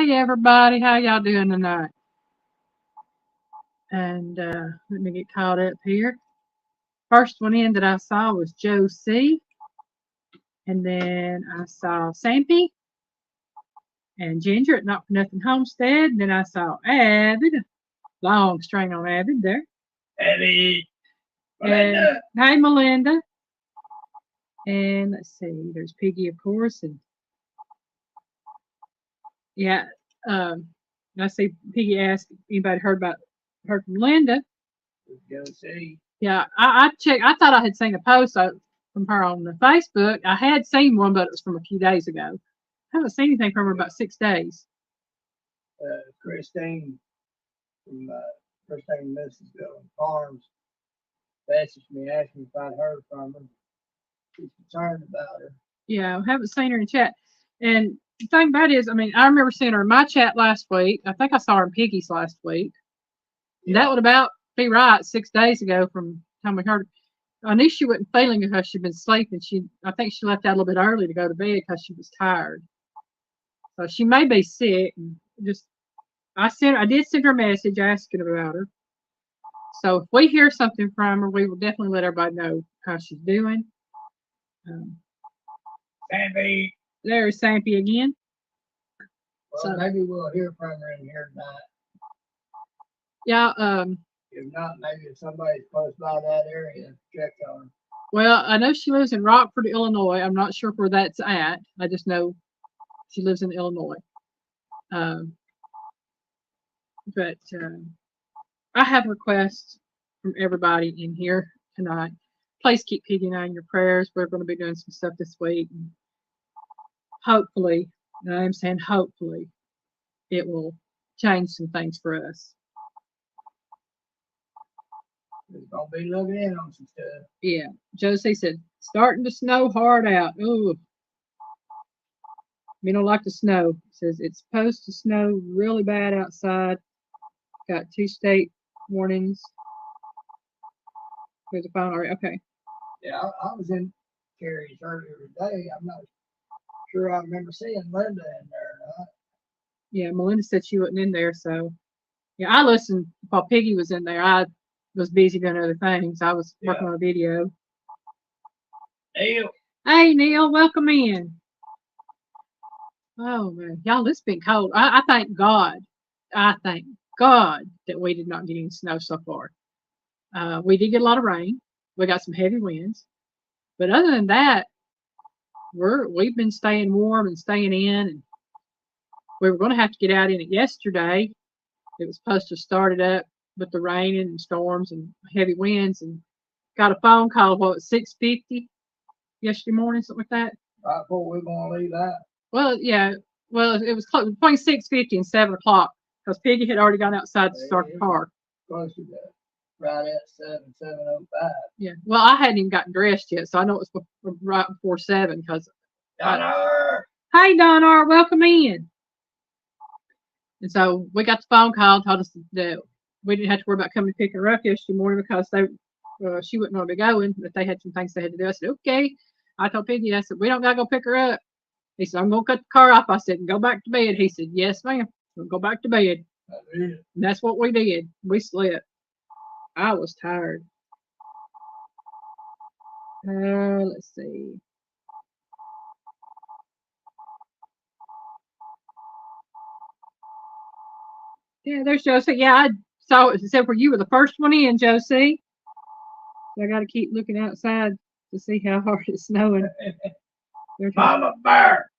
Hey everybody, how y'all doing tonight? And let me get caught up here. First one in that I saw was Joe C. And then I saw Sampy and Ginger at Not For Nothing Homestead. And then I saw Avid, long string on Avid there. Avid. Melinda. Hey Melinda. And let's see, there's Piggy, of course. And yeah, I see Piggy asked anybody heard from Linda. Go see. Yeah, I checked. I thought I had seen a post from her on the Facebook. I had seen one, but it was from a few days ago. I haven't seen anything from her about 6 days. Christine from Christine Mississville Farms messaged me asking if I'd heard from her. She's concerned about her. Yeah, I haven't seen her in chat. And the thing about it is, I mean, I remember seeing her in my chat last week. I think I saw her in Piggy's last week. Yeah. That would about be right 6 days ago from the time we heard her. I knew she wasn't feeling it because she'd been sleeping. I think she left out a little bit early to go to bed because she was tired. So she may be sick. And I did send her a message asking about her. So if we hear something from her, we will definitely let everybody know how she's doing. Sampy. There's Sampy again. Well, so maybe we'll hear from her in here tonight. Yeah. If not, maybe if somebody's close by that area, check on her. Well, I know she lives in Rockford, Illinois. I'm not sure where that's at. I just know she lives in Illinois. But I have requests from everybody in here tonight. Please keep Piggy and I in your prayers. We're going to be doing some stuff this week. And hopefully, and I'm saying hopefully, it will change some things for us. It's going to be looking in on some stuff. Yeah. Josie said, starting to snow hard out. Ooh. We don't like the snow. It says it's supposed to snow really bad outside. Got 2 state warnings. There's a final. Okay. Yeah, I was in Carrie's earlier today. I'm not sure I remember seeing Linda in there or not. Yeah, Melinda said she wasn't in there, so yeah, I listened while Piggy was in there. I was busy doing other things. I was working on a video. Neil. Hey Neil, welcome in. Oh man, y'all, it's been cold. I thank God. I thank God that we did not get any snow so far. We did get a lot of rain. We got some heavy winds, but other than that, we've been staying warm and staying in. And we were going to have to get out in it yesterday. It was supposed to start it up with the rain and storms and heavy winds, and got a phone call at 6:50 yesterday morning, something like that. Right before we're going to leave that. Well, yeah. Well, it was close, between 6:50 and 7 o'clock because Piggy had already gone outside to start the car. Close to that. Right at 7:05. Yeah. Well, I hadn't even gotten dressed yet, so I know it was right before 7 because. Donner. Hey, Donner, welcome in. And so we got the phone call, told us that we didn't have to worry about coming to pick her up yesterday morning because she wouldn't want to be going, but they had some things they had to do. I said, okay. I told Piggy, I said, we don't got to go pick her up. He said, I'm going to cut the car off. I said, go back to bed. He said, yes, ma'am. We'll go back to bed. And that's what we did. We slept. I was tired. Let's see. Yeah, there's Josie. Yeah, I saw it. Except for you were the first one in, Josie. So I got to keep looking outside to see how hard it's snowing. Mama Bear.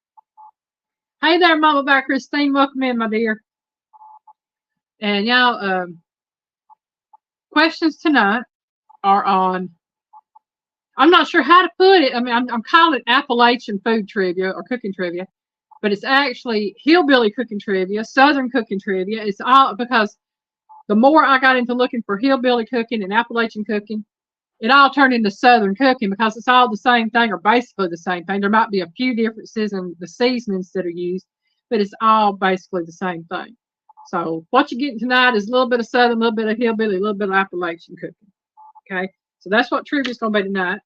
Hey there, Mama Bear. Christine, welcome in, my dear. And y'all, questions tonight are on, I'm not sure how to put it. I mean, I'm calling it Appalachian food trivia or cooking trivia, but it's actually hillbilly cooking trivia, Southern cooking trivia. It's all because the more I got into looking for hillbilly cooking and Appalachian cooking, it all turned into Southern cooking because it's all the same thing or basically the same thing. There might be a few differences in the seasonings that are used, but it's all basically the same thing. So what you're getting tonight is a little bit of Southern, a little bit of hillbilly, a little bit of Appalachian cooking. Okay, so that's what trivia is going to be tonight.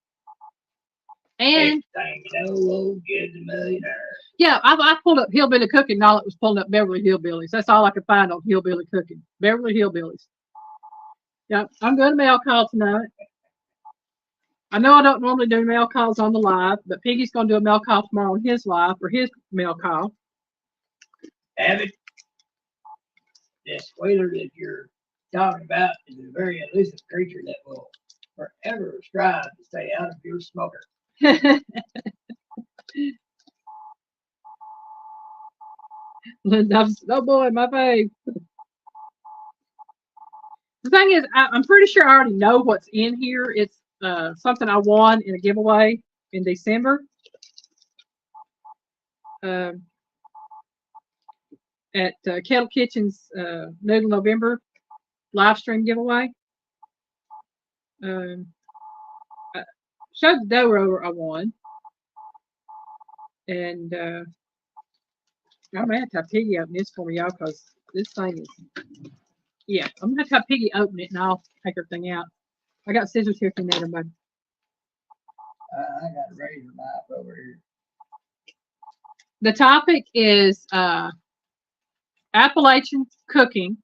And thing, old kid's a millionaire. yeah, I pulled up Hillbilly Cooking and all it was pulling up Beverly Hillbillies. That's all I could find on Hillbilly Cooking. Beverly Hillbillies. Yep, I'm going to mail call tonight. I know I don't normally do mail calls on the live, but Piggy's going to do a mail call tomorrow on his live or his mail call. Abbott, this whaler that you're talking about is a very elusive creature that will forever strive to stay out of your smoker. Oh boy, my fave. The thing is, I'm pretty sure I already know what's in here. It's something I won in a giveaway in December. At Kettle Kitchen's Noodle November live stream giveaway. I showed the dough roller I won. And I may have to have Piggy open this for me, y'all, because this thing is, yeah, I'm going to have Piggy open it and I'll take everything out. I got scissors here if you need them, bud. I got a razor knife over here. The topic is Appalachian cooking,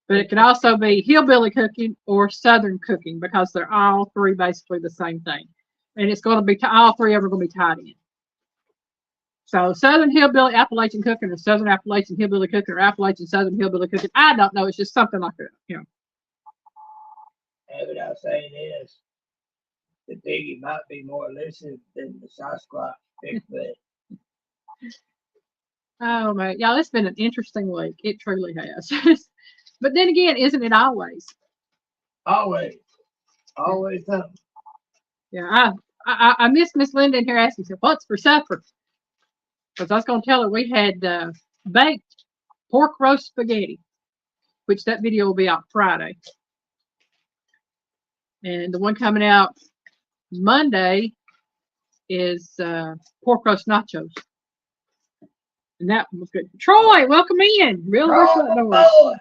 but it can also be hillbilly cooking or southern cooking because they're all three basically the same thing. And it's going to be, all three of them are going to be tied in. So southern hillbilly Appalachian cooking or southern Appalachian hillbilly cooking or Appalachian southern hillbilly cooking. I don't know. It's just something like that, you know. Yeah, but I'll say this. The Piggy might be more elusive than the Sasquatch Bigfoot. Oh man, y'all, it's been an interesting week. It truly has. But then again, isn't it always? Always something. Yeah, I miss Miss Linda in here asking, so what's for supper? Because I was going to tell her we had baked pork roast spaghetti, which that video will be out Friday. And the one coming out Monday is pork roast nachos. And that was good. Troy, welcome in. Real boy.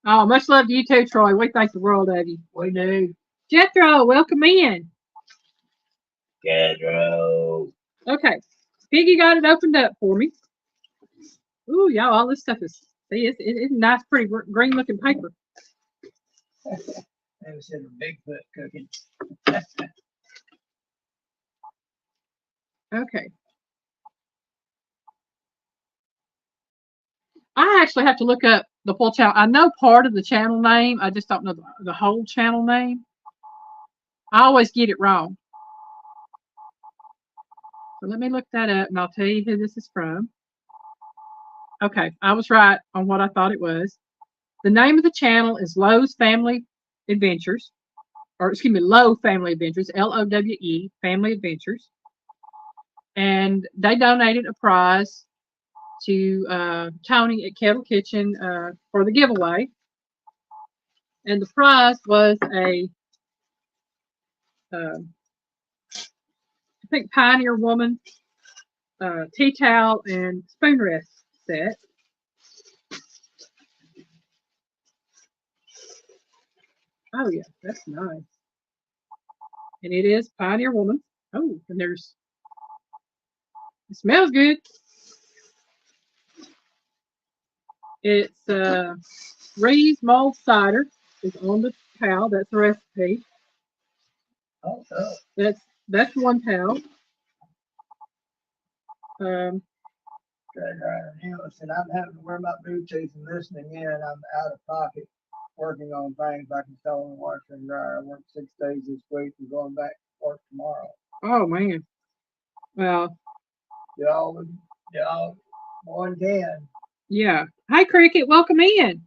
Oh, much love to you too, Troy. We thank the world of you. We do. Jethro, welcome in. Jethro. Okay. Piggy got it opened up for me. Ooh, y'all, all this stuff is, see, it's nice, pretty green looking paper. They was in a Bigfoot cooking. Okay. I actually have to look up the full channel. I know part of the channel name. I just don't know the whole channel name. I always get it wrong. So let me look that up and I'll tell you who this is from. Okay, I was right on what I thought it was. The name of the channel is Lowe's Family Adventures, or excuse me, Lowe Family Adventures, Lowe Family Adventures. And they donated a prize to Tony at Kettle Kitchen for the giveaway. And the prize was a, I think, Pioneer Woman tea towel and spoon rest set. Oh yeah, that's nice. And it is Pioneer Woman. Oh, and there's, it smells good. It's Ree's Mulled Cider is on the towel. That's the recipe. Oh, That's one towel. Listen, I'm having to wear my Bluetooth and listening in. I'm out of pocket working on things like installing washer and dryer. I worked 6 days this week and going back to work tomorrow. Oh man. Well. Y'all, one can. Yeah. Hi Cricket, welcome in.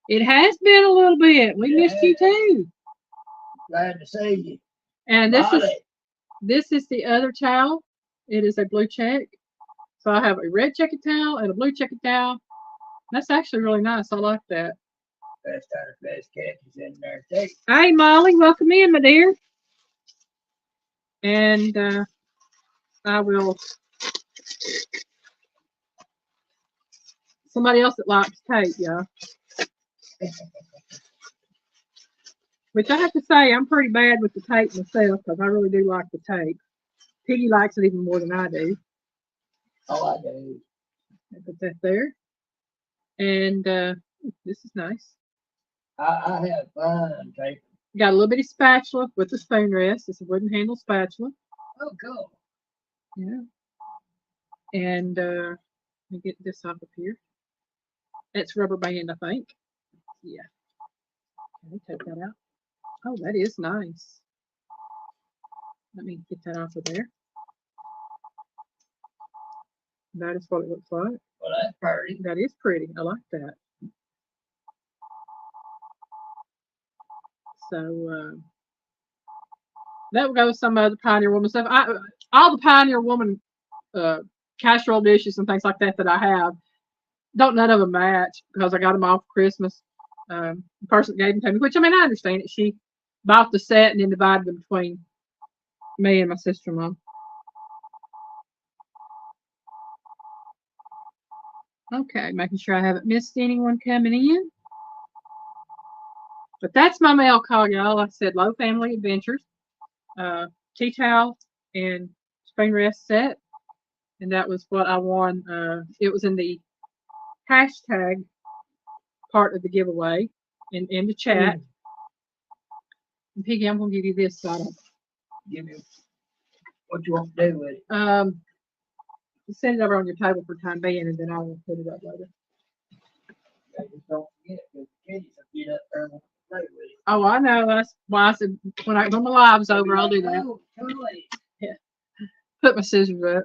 It has been a little bit. We missed you too. Glad to see you. And this is the other towel. It is a blue check. So I have a red checkered towel and a blue checkered towel. That's actually really nice. I like that. Best out of best catches in there. Too. Hey Molly, welcome in, my dear. And I will. Somebody else that likes tape, yeah. Which I have to say, I'm pretty bad with the tape myself because I really do like the tape. Piggy likes it even more than I do. Oh, I do. I put that there. And this is nice. I have fun taping. Got a little bitty spatula with the spoon rest. It's a wooden handle spatula. Oh, cool. Yeah. And let me get this off of here. That's rubber band, I think. Yeah. Okay, take that out. Oh, that is nice. Let me get that off of there. That is what it looks like. Well, that's pretty. That is pretty. I like that. So that will go with some other Pioneer Woman stuff. All the Pioneer Woman casserole dishes and things like that I have, don't none of them match because I got them off Christmas. The person that gave them to me, which I mean, I understand it. She bought the set and then divided them between me and my sister-in-law. Okay, making sure I haven't missed anyone coming in. But that's my mail call, y'all. Like I said, Low Family Adventures, tea towel, and spoon rest set. And that was what I won. It was in the hashtag part of the giveaway in the chat. And Piggy, I'm going to give you this. So I don't Give me what you want to do with it. Set it over on your table for time being, and then I will put it up later. I just don't forget because the kids will get up there and want to play with it. Oh, I know. That's why I said when my live's over, I'll do that. Oh, toy. Yeah. Put my scissors up.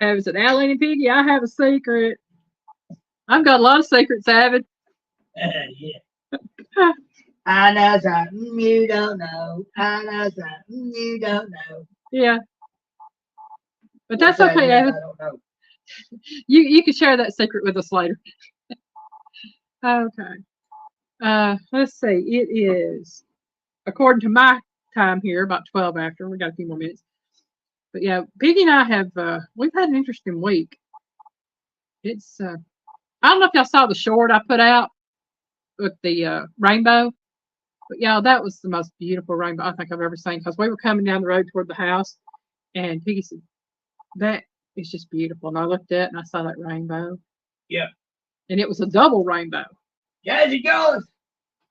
Is it Alan and Piggy? I have a secret. I've got a lot of secrets, Avid. Yeah. I know something you don't know. I know something you don't know. Yeah. But that's okay, I Avid. don't know. You can share that secret with us later. Okay. Let's see. It is, according to my time here, about 12 after. We got a few more minutes. But yeah, Piggy and I have we've had an interesting week. It's I don't know if y'all saw the short I put out with the rainbow, but y'all, that was the most beautiful rainbow I think I've ever seen because we were coming down the road toward the house, and Piggy said, "That is just beautiful." And I looked at it and I saw that rainbow. Yeah. And it was a double rainbow. Jazzy Jones.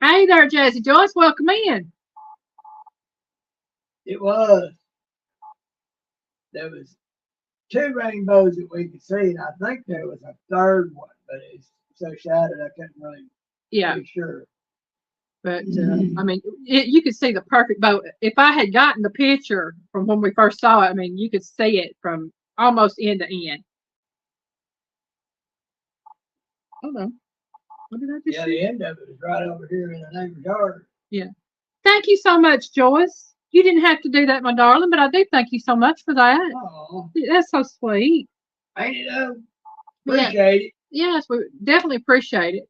Hey there, Jazzy Joyce. Welcome in. It was. There was 2 rainbows that we could see, and I think there was a third one, but it's so shadowed I couldn't really be sure. But I mean, you could see the perfect boat. If I had gotten the picture from when we first saw it, I mean, you could see it from almost end to end. Hold on. What did I just Yeah, see? the end of it is right over here in the neighbor's yard. Yeah. Thank you so much, Joyce. You didn't have to do that, my darling, but I do thank you so much for that. Oh, That's so sweet. ain't it though? Appreciate it. Yes, we definitely appreciate it.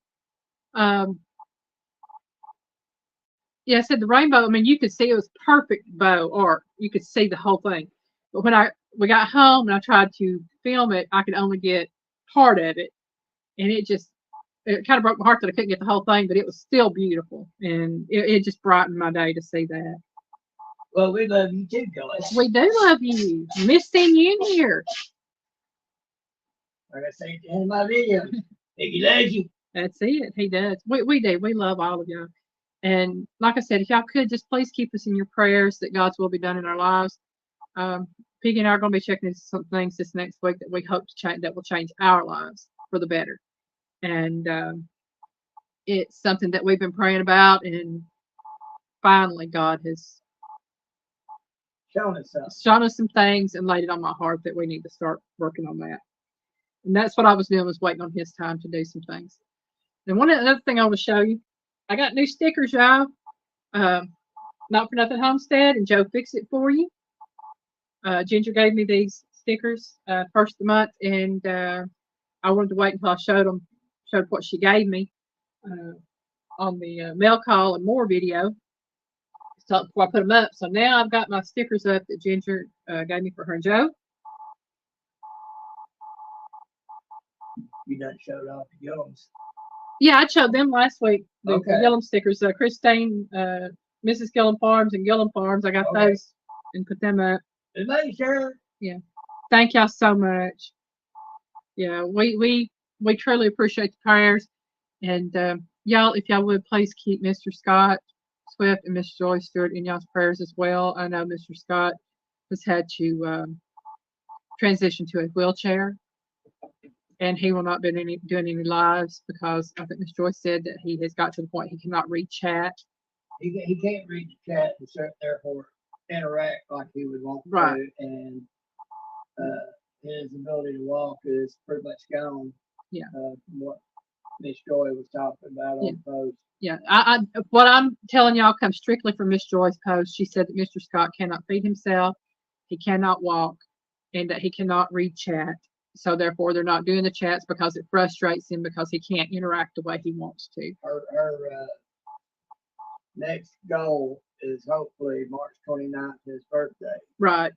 Yeah, I said the rainbow. I mean, you could see it was perfect bow art. You could see the whole thing. But when we got home and I tried to film it, I could only get part of it, and it kind of broke my heart that I couldn't get the whole thing. But it was still beautiful, and it just brightened my day to see that. Well, we love you too, guys. We do love you. Miss seeing you in here. Like I say at the end of my video, Piggy loves you. That's it. He does. We do. We love all of y'all. And like I said, if y'all could just please keep us in your prayers that God's will be done in our lives. Piggy and I are going to be checking into some things this next week that we hope to change, that will change our lives for the better. And it's something that we've been praying about, and finally God has shown us some things and laid it on my heart that we need to start working on that. And that's what I was doing, was waiting on his time to do some things. And another thing I want to show you, I got new stickers, y'all. Not for Nothing Homestead and Joe Fix It For You. Ginger gave me these stickers first of the month, and I wanted to wait until I showed what she gave me on the mail call and more video. So before I put them up. So now I've got my stickers up that Ginger gave me for her and Joe. You done showed off the Gillums. Yeah, I showed them last week. The Okay. Gillum stickers, Christine, Mrs. Gillum Farms and Gillum Farms. I got Okay. those and put them up. Just making sure. Thank y'all so much. Yeah, we truly appreciate the prayers, and y'all, if y'all would please keep Mr. Scott Swift and Miss Joy Stewart in y'all's prayers as well. I know Mr. Scott has had to transition to a wheelchair, and he will not be doing any lives because I think Miss Joy said that he has got to the point he cannot read chat. He can't read the chat and therefore interact like he would want Right. to, and his ability to walk is pretty much gone. Yeah. From what Miss Joy was talking about on the post. Yeah, I what I'm telling y'all comes strictly from Miss Joy's post. She said that Mr. Scott cannot feed himself, he cannot walk, and that he cannot read chat. So therefore, they're not doing the chats because it frustrates him because he can't interact the way he wants to. Her next goal is hopefully March 29th, his birthday. Right.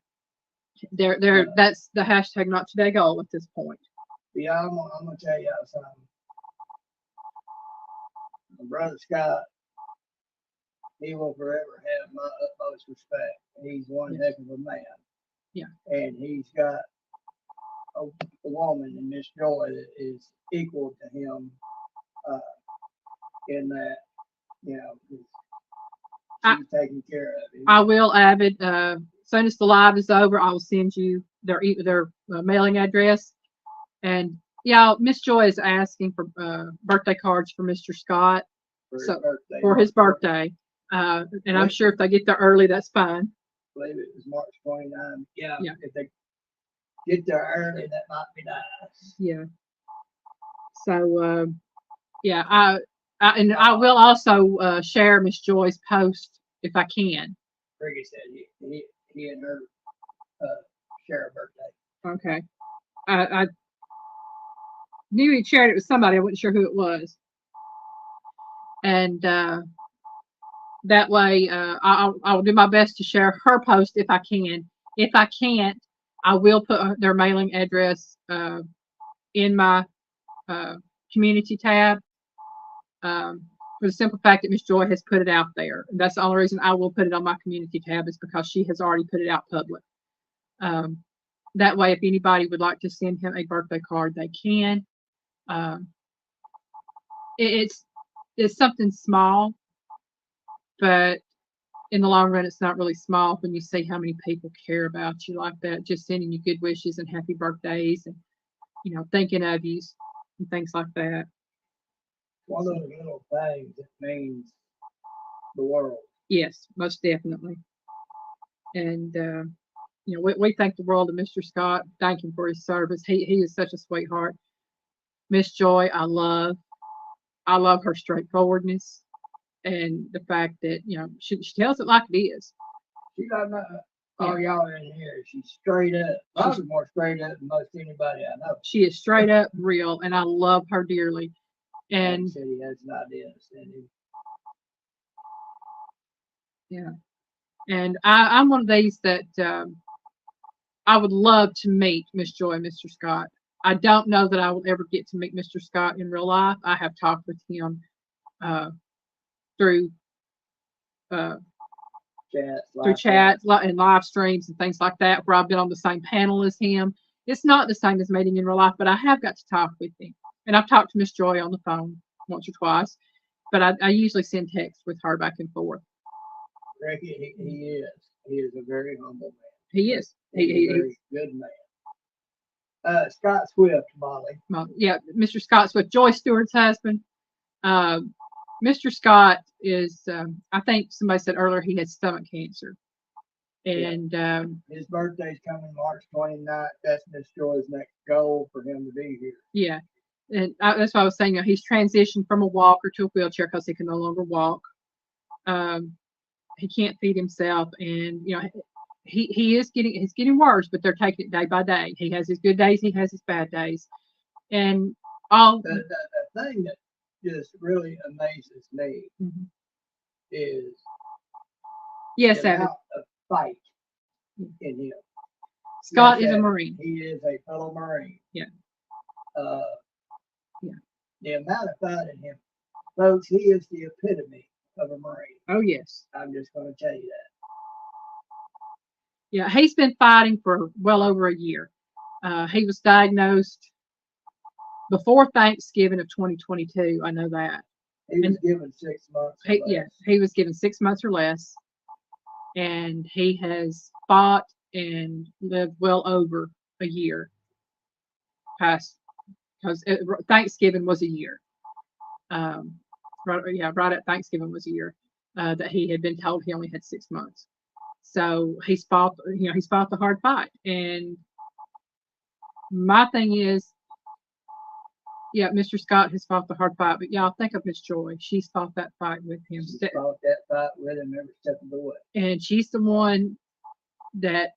That's the hashtag not today goal at this point. Yeah, I'm gonna tell y'all something. My brother Scott, he will forever have my utmost respect. He's one heck of a man. Yeah. And he's got a woman in Miss Joy that is equal to him in that, you know, she's taking care of him. I will, Avid. As soon as the live is over, I will send you their mailing address. And yeah, Miss Joy is asking for birthday cards for Mr. Scott for his birthday. And I'm sure if they get there early, that's fine. I believe it was March 29th. Yeah. If they get there early, that might be nice. Yeah. So yeah, I will also share Miss Joy's post if I can. Ricky said he and her share a birthday. Okay. I knew he shared it with somebody. I wasn't sure who it was. And that way, I'll do my best to share her post if I can. If I can't, I will put their mailing address in my community tab. For the simple fact that Miss Joy has put it out there. And that's the only reason I will put it on my community tab is because she has already put it out public. That way, if anybody would like to send him a birthday card, they can. It's something small, but in the long run, it's not really small when you see how many people care about you like that, just sending you good wishes and happy birthdays and, thinking of you and things like that. One of those little things that means the world. Yes, most definitely. And, we thank the world of Mr. Scott. Thank him for his service. He is such a sweetheart. Miss Joy, I love her straightforwardness and the fact that, she tells it like it is. She's not all y'all in here. She's straight up. She's more straight up than most anybody I know. She is straight up real, and I love her dearly. And he said he has an idea to send him. Yeah. And I'm one of these that I would love to meet Miss Joy and Mr. Scott. I don't know that I will ever get to meet Mr. Scott in real life. I have talked with him through chats and live streams and things like that, where I've been on the same panel as him. It's not the same as meeting in real life, but I have got to talk with him. And I've talked to Miss Joy on the phone once or twice, but I usually send texts with her back and forth. Ricky, he is a very humble man. He is. He's a very good man. Scott Swift, Molly. Yeah, Mr. Scott Swift, Joy Stewart's husband. Mr. Scott is, I think somebody said earlier he had stomach cancer. And his birthday's coming March 29th. That's Miss Joy's next goal for him to be here. Yeah. And that's why I was saying, he's transitioned from a walker to a wheelchair because he can no longer walk. He can't feed himself, and he's getting worse, but they're taking it day by day. He has his good days, he has his bad days, and all the thing that just really amazes me is yes, the amount of fight in him. Scott is a Marine. He is a fellow Marine. Yeah. Yeah. The amount of fight in him, folks, he is the epitome of a Marine. Oh, yes. I'm just going to tell you that. Yeah, he's been fighting for well over a year. He was diagnosed before Thanksgiving of 2022. I know that. He was given 6 months. Yes, he was given 6 months or less, and he has fought and lived well over a year past, because Thanksgiving was a year. Right at Thanksgiving was a year that he had been told he only had 6 months. So he's fought the hard fight. And my thing is, yeah, Mr. Scott has fought the hard fight, but y'all think of Miss Joy. She's fought that fight with him. She's fought that fight with him every step of the way. And she's the one that,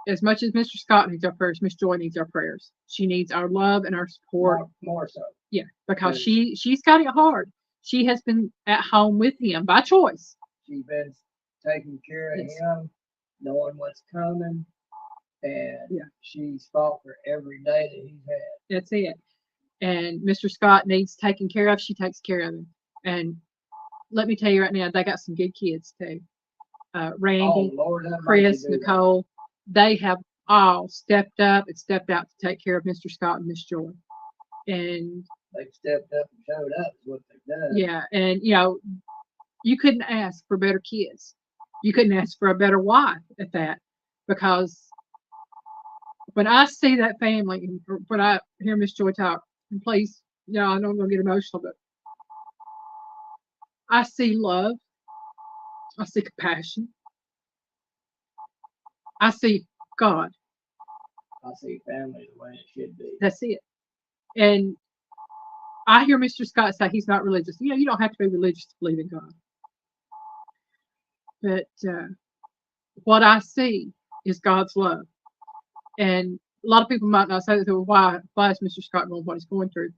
as much as Mr. Scott needs our prayers, Miss Joy needs our prayers. She needs our love and our support. More so. Yeah, because she's got it hard. She has been at home with him by choice. She's been taking care of him, knowing what's coming, and she's fought for every day that he's had. That's it. And Mr. Scott needs taken care of. She takes care of him. And let me tell you right now, they got some good kids too. Randy, Chris, Nicole, they have all stepped up and stepped out to take care of Mr. Scott and Miss Joy. And they've stepped up and showed up is what they've done. Yeah, and you couldn't ask for better kids. You couldn't ask for a better wife at that, because when I see that family, and when I hear Miss Joy talk, and please, I know I'm gonna get emotional, but I see love, I see compassion, I see God. I see family the way it should be. That's it. And I hear Mr. Scott say he's not religious. You don't have to be religious to believe in God. But what I see is God's love. And a lot of people might not say that, well, why is Mr. Scott going what he's going through?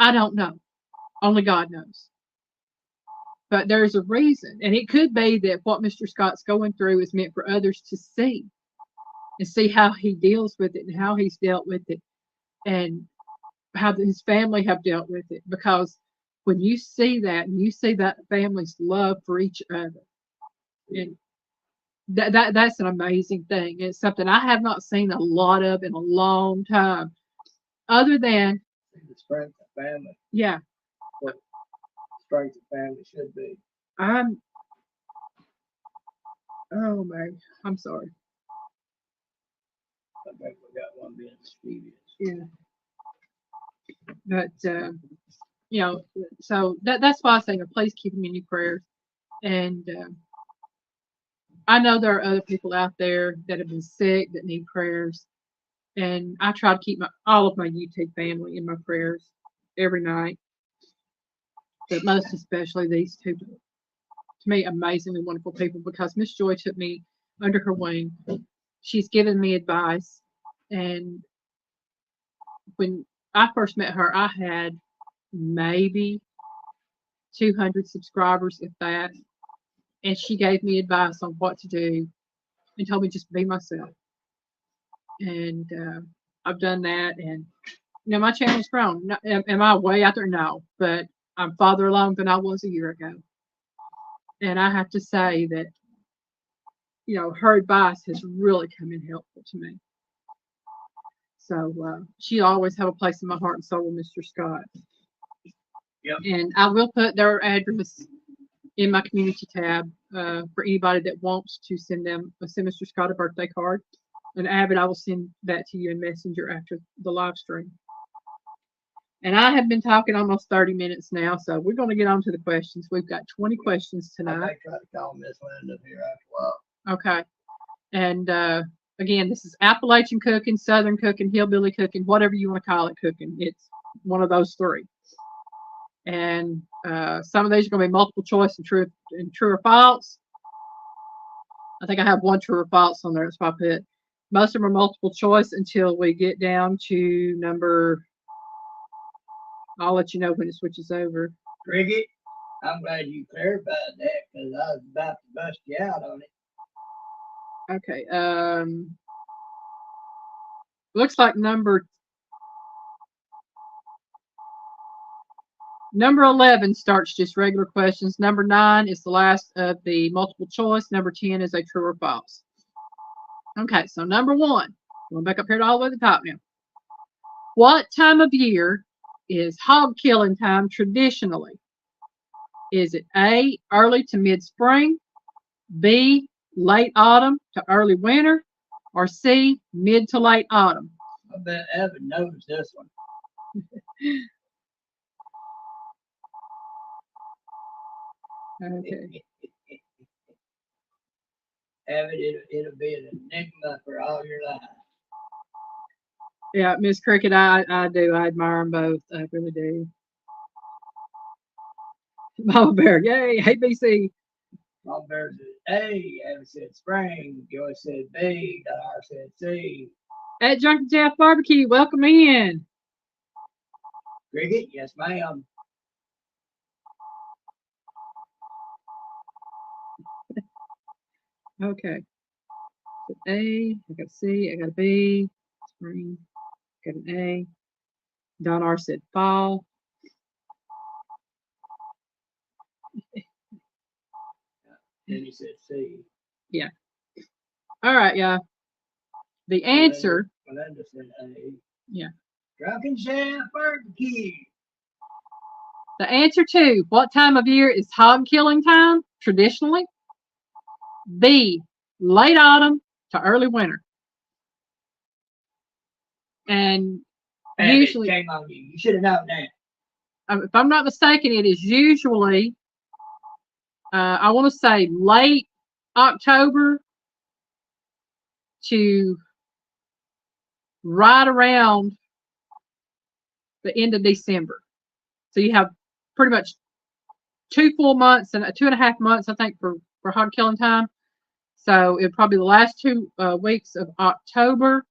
I don't know. Only God knows. But there's a reason. And it could be that what Mr. Scott's going through is meant for others to see, and see how he deals with it and how he's dealt with it and how his family have dealt with it. Because when you see that, and you see that family's love for each other, and that's an amazing thing. It's something I have not seen a lot of in a long time, other than the strength of family. Yeah. What strength of family should be. Oh man, I'm sorry. I think we got one being mischievous. Yeah. But so that's why I say, please keep him in your prayers. And I know there are other people out there that have been sick that need prayers, and I try to keep all of my YouTube family in my prayers every night. But most especially these two, to me, amazingly wonderful people, because Miss Joy took me under her wing. She's given me advice, and when I first met her, I had maybe 200 subscribers, if that. And she gave me advice on what to do and told me just be myself. And I've done that. And, my channel's grown. Am I way out there? No. But I'm farther along than I was a year ago. And I have to say that, her advice has really come in helpful to me. So she always have a place in my heart and soul with Mr. Scott. Yep. And I will put their address in my community tab for anybody that wants to send Mr. Scott a birthday card. And Abbott, I will send that to you in Messenger after the live stream. And I have been talking almost 30 minutes now, so we're going to get on to the questions. We've got 20 questions tonight. I may try to call Miss Linda here after a while. Okay. And again, this is Appalachian cooking, Southern cooking, hillbilly cooking, whatever you want to call it cooking. It's one of those three. And some of these are going to be multiple choice and true or false. I think I have one true or false on there. That's why I put. Most of them are multiple choice until we get down to number. I'll let you know when it switches over. Cricket, I'm glad you clarified that, because I was about to bust you out on it. Okay. Looks like number Number 11 starts just regular questions. Number 9 is the last of the multiple choice. Number 10 is a true or false. Okay, so number 1. Going back up here to all the way to the top now. What time of year is hog killing time traditionally? Is it A, early to mid-spring, B, late autumn to early winter, or C, mid to late autumn? I bet Evan knows this one. Okay. Evan, it'll be an enigma for all your life. Yeah, Miss Cricket, I do. I admire them both. I really do. Mama Bear, yay, ABC. Mom Bear said A, Evan said spring, Joy said B, Dar said C. At Junkin Jeff Barbecue, welcome in. Cricket, yes ma'am. Okay. So A, I got a C, I got a B, spring, got an A. Don R said fall. Then he said C. Yeah. All right, yeah. The answer. Melinda said A. Yeah. Drunken Chef Barbecue. The answer to what time of year is hog killing time traditionally? B, late autumn to early winter. And usually, shame on you. You should have known that. If I'm not mistaken, it is usually, I want to say late October to right around the end of December. So you have pretty much 2 full months and 2.5 months, I think, for hog killing time. So it probably the last 2 weeks of October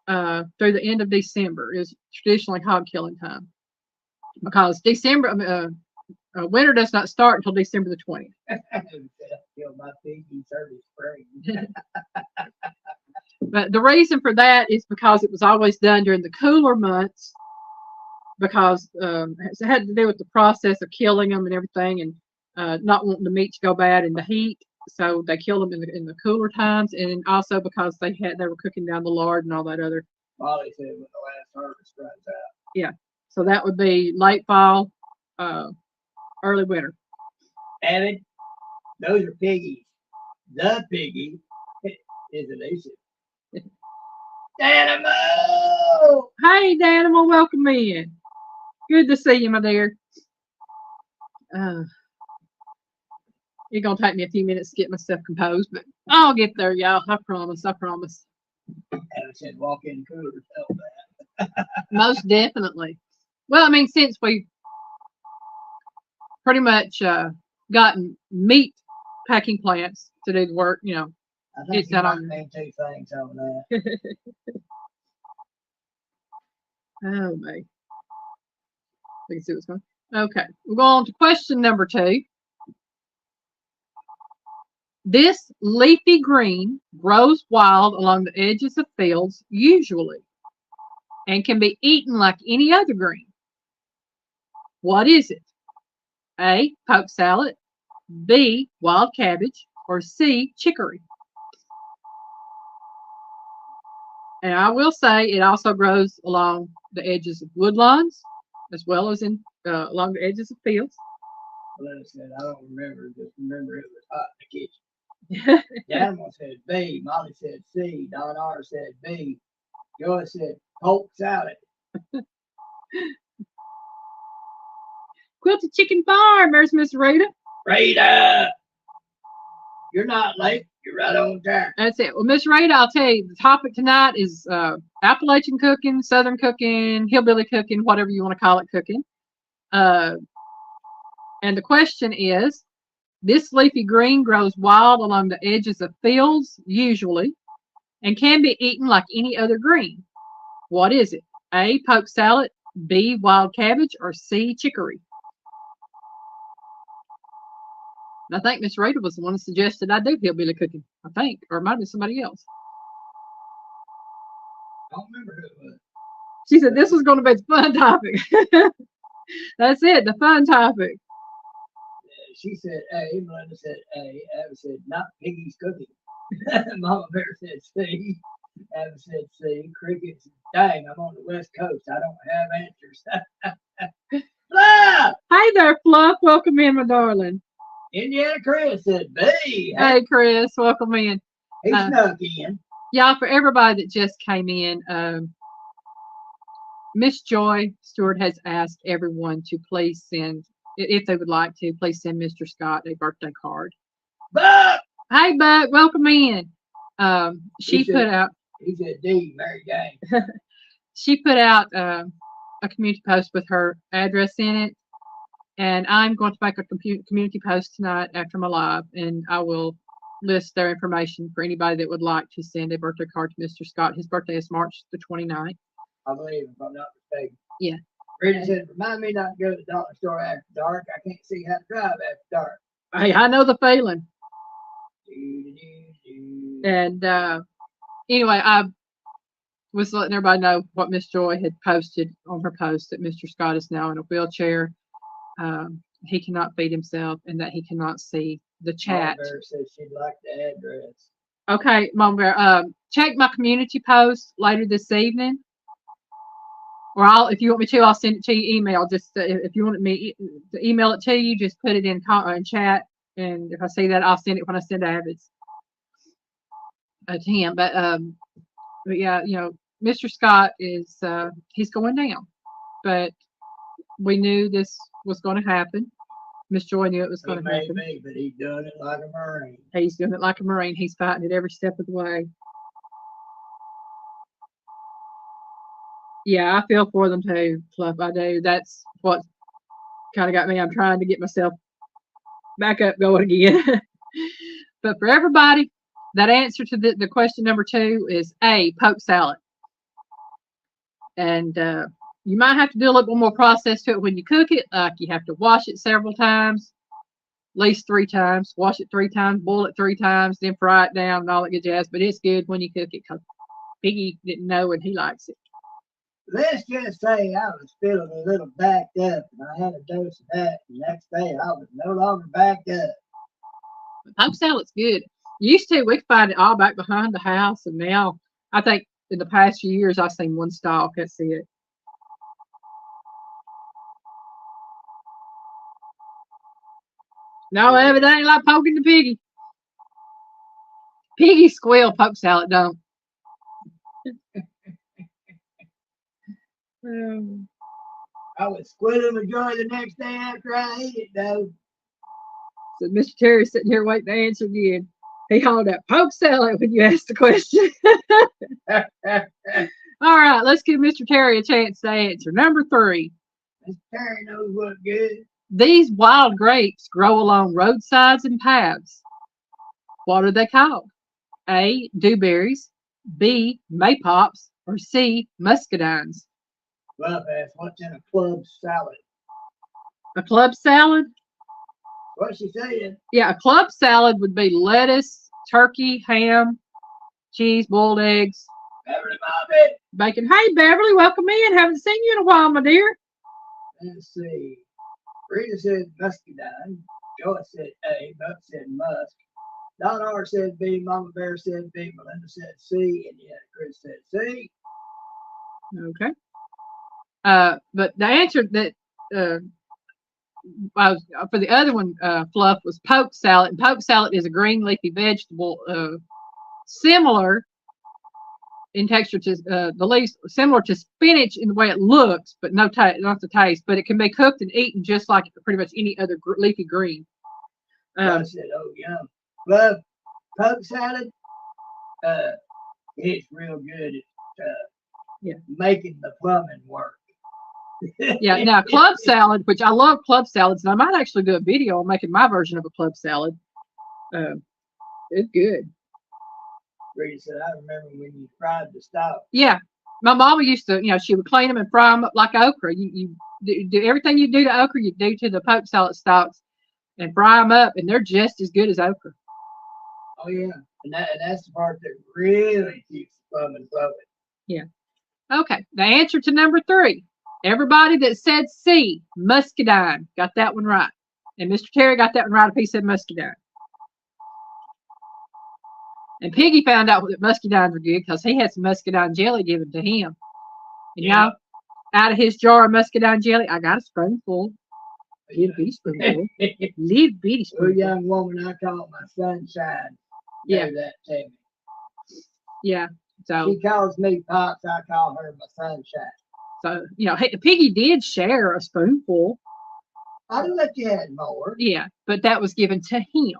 through the end of December is traditionally hog killing time, because December winter does not start until December the 20th. My thinking early spring. But the reason for that is because it was always done during the cooler months, because it had to do with the process of killing them and everything, and not wanting the meat to go bad in the heat. So they killed them in the cooler times, and also because they were cooking down the lard and all that other. Molly said when the last harvest runs out. Yeah, so that would be late fall, early winter. Evan, those are piggies. The piggy is Alicia. Danimal! Hey, Danimal, welcome in. Good to see you, my dear. It's gonna take me a few minutes to get myself composed, but I'll get there, y'all. I promise. I promise. Evan said walk-in cooler. Tell that. Most definitely. Well, I mean, since we pretty much gotten meat packing plants to do the work, I think you might mean 2 things on that. Oh, mate. We can see what's going on. Okay, we'll go on to question number 2. This leafy green grows wild along the edges of fields, usually, and can be eaten like any other green. What is it? A, poke salad, B, wild cabbage, or C, chicory? And I will say it also grows along the edges of woodlawns, as well as along the edges of fields. Melinda said, I don't remember, just remember it was hot in the kitchen. Danimal said B, Molly said C, Don R said B, Joy said poke salad. Quilted Chicken Farm, there's Miss Rita. Rita! You're not late, you're right on time. That's it. Well, Miss Rita, I'll tell you, the topic tonight is Appalachian cooking, Southern cooking, hillbilly cooking, whatever you want to call it cooking. And the question is, this leafy green grows wild along the edges of fields, usually, and can be eaten like any other green. What is it? A, poke salad, B, wild cabbage, or C, chicory? And I think Miss Rita was the one that suggested I do hillbilly cooking, I think, or it might be somebody else. I don't remember who it was. She said this was going to be a fun topic. That's it, the fun topic. She said A. Melinda said A. Abby said not Piggy's cooking. Mama Bear said C. Abby said C. Cricket said, dang, I'm on the West Coast. I don't have answers. Fluff! Hey there, Fluff. Welcome in, my darling. Indiana Chris said B. Hey, Chris. Welcome in. He snuck in. Y'all, for everybody that just came in, Miss Joy Stewart has asked everyone to please send, if they would like to, please send Mr. Scott a birthday card. Buck! Hey, Buck. Welcome in. She put out. He said D. Mary Jane. She put out a community post with her address in it. And I'm going to make a community post tonight after my live, and I will list their information for anybody that would like to send a birthday card to Mr. Scott. His birthday is March the 29th. I believe, if I'm not mistaken. Yeah. Rita said, remind me not to go to the dollar store after dark. I can't see how to drive after dark. Hey, I know the feeling. And anyway, I was letting everybody know what Miss Joy had posted on her post, that Mr. Scott is now in a wheelchair. He cannot feed himself, and that he cannot see the chat. Mama Bear said she'd like the address. Okay, Mama Bear, check my community post later this evening. Or if you want me to, I'll send it to you email. Just if you want me to email it to you, just put it in chat. And if I see that, I'll send it when I send Abbott's to him. But yeah, you know, Mr. Scott is he's going down. But we knew this was going to happen. Miss Joy knew it was going to happen. Maybe, but he's doing it like a Marine. He's doing it like a Marine. He's fighting it every step of the way. Yeah, I feel for them too, Fluff. I do. That's what kind of got me. I'm trying to get myself back up going again. But for everybody, that answer to the question number 2 is A, poke salad. And you might have to do a little bit more process to it when you cook it. Like you have to wash it several times, at least 3 times. Wash it 3 times, boil it 3 times, then fry it down and all that good jazz. But it's good when you cook it because Piggy didn't know and he likes it. Let's just say I was feeling a little backed up, and I had a dose of that. And the next day, I was no longer backed up. Poke salad's good. Used to, we could find it all back behind the house, and now I think in the past few years I've seen one stalk. That's it. No, it ain't like poking the piggy. Piggy squeal, poke salad don't. I was squealing with joy the next day after I ate it, though. So Mr. Terry's sitting here waiting to answer again. He hauled out poke salad when you asked the question. All right, let's give Mr. Terry a chance to answer. Number 3. Mr. Terry knows what's good. These wild grapes grow along roadsides and paths. What are they called? A, dewberries, B, maypops, or C, muscadines? Well, asked, what's in a club salad? A club salad? What she saying? Yeah, a club salad would be lettuce, turkey, ham, cheese, boiled eggs, Beverly Bobby. bacon. Hey, Beverly, welcome in. Haven't seen you in a while, my dear. Let's see. Rita said muscadine. Joyce said A. Buck said musk. Don R said B. Mama Bear said B. Melinda said C. And yet Chris said C. Okay. But the answer that for the other one, Fluff, was poke salad. And poke salad is a green leafy vegetable, similar in texture to the leaves, similar to spinach in the way it looks, but not the taste. But it can be cooked and eaten just like pretty much any other leafy green. I said, oh, yum. Love poke salad. It's real good at making the plumbing work. Yeah, now club salad, which I love club salads, and I might actually do a video on making my version of a club salad. It's good. Rita said, I remember when you fried the stalk. Yeah, my mama used to, she would clean them and fry them up like okra. You do everything you do to okra, you do to the poke salad stalks and fry them up, and they're just as good as okra. Oh, yeah, and that's the part that really keeps the plumbing flowing. Yeah. Okay, the answer to number 3. Everybody that said C, muscadine, got that one right. And Mr. Terry got that one right if he said muscadine. And Piggy found out that muscadines were good because he had some muscadine jelly given to him. And y'all, out of his jar of muscadine jelly, I got a spoonful. Little bitty spoonful. Little bitty spoonful. Little young woman I call my sunshine. Yeah. That to me. Yeah. So she calls me Pops, I call her my sunshine. So, you know, hey, Piggy did share a spoonful. I'd let you have more. Yeah, but that was given to him.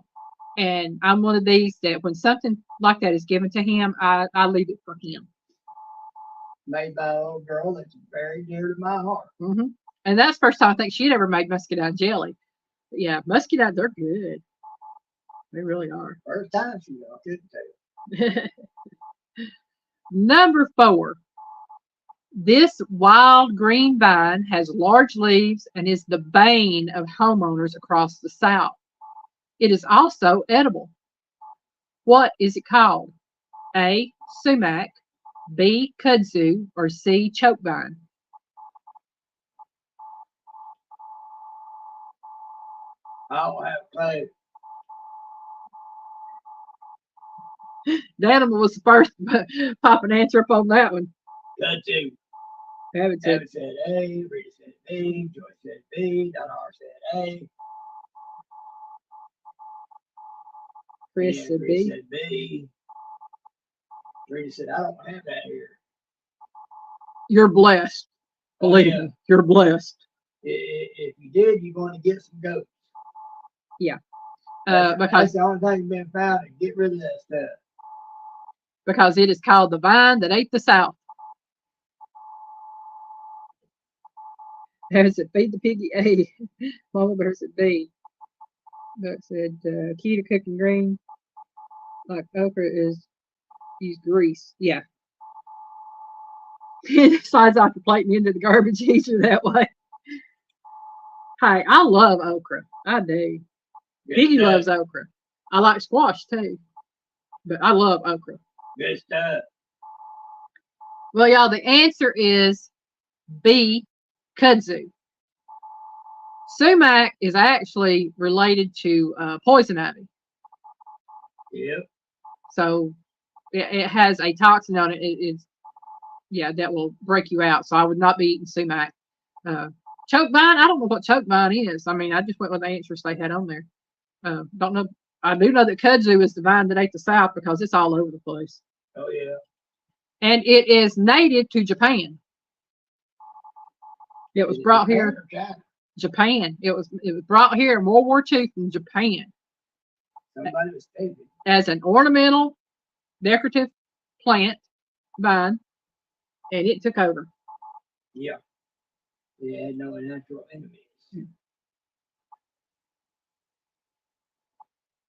And I'm one of these that when something like that is given to him, I leave it for him. Made by an old girl that's very dear to my heart. Mm-hmm. And that's the first time I think she'd ever made muscadine jelly. But yeah, muscadine, they're good. They really are. First time she I couldn't tell. Number 4. This wild green vine has large leaves and is the bane of homeowners across the South. It is also edible. What is it called? A. Sumac, B. Kudzu, or C. Chokevine? I don't have a clue. The animal was the first to pop an answer up on that one. Kudzu. Evan said A, Rita said B, Joyce said B, Donna R said A. Chris said B. Said B. Rita said, I don't have that here. You're blessed. Believe me, you're blessed. If you did, you're going to get some goats. Yeah. Because Because the only thing been found to get rid of that stuff. Because it is called the vine that ate the South. There's it, feed the piggy A. Mama bear said B. Doug said key to cooking green like okra is use grease. Yeah. It slides off the plate and into the garbage easier that way. Hey, I love okra. I do. Piggy loves okra. I like squash too. But I love okra. Good stuff. Well, y'all, the answer is B, kudzu. Sumac is actually related to poison ivy. Yep. So it has a toxin on it. Yeah, that will break you out. So I would not be eating sumac. Chokevine, I don't know what chokevine is. I mean, I just went with the answers they had on there. Don't know. I do know that kudzu is the vine that ate the South because it's all over the place. Oh, yeah. And it is native to Japan. It was brought here. Japan. It was brought here in World War II from Japan. Somebody was taking. As an ornamental, decorative plant vine, and it took over. Yeah. They had no natural enemies.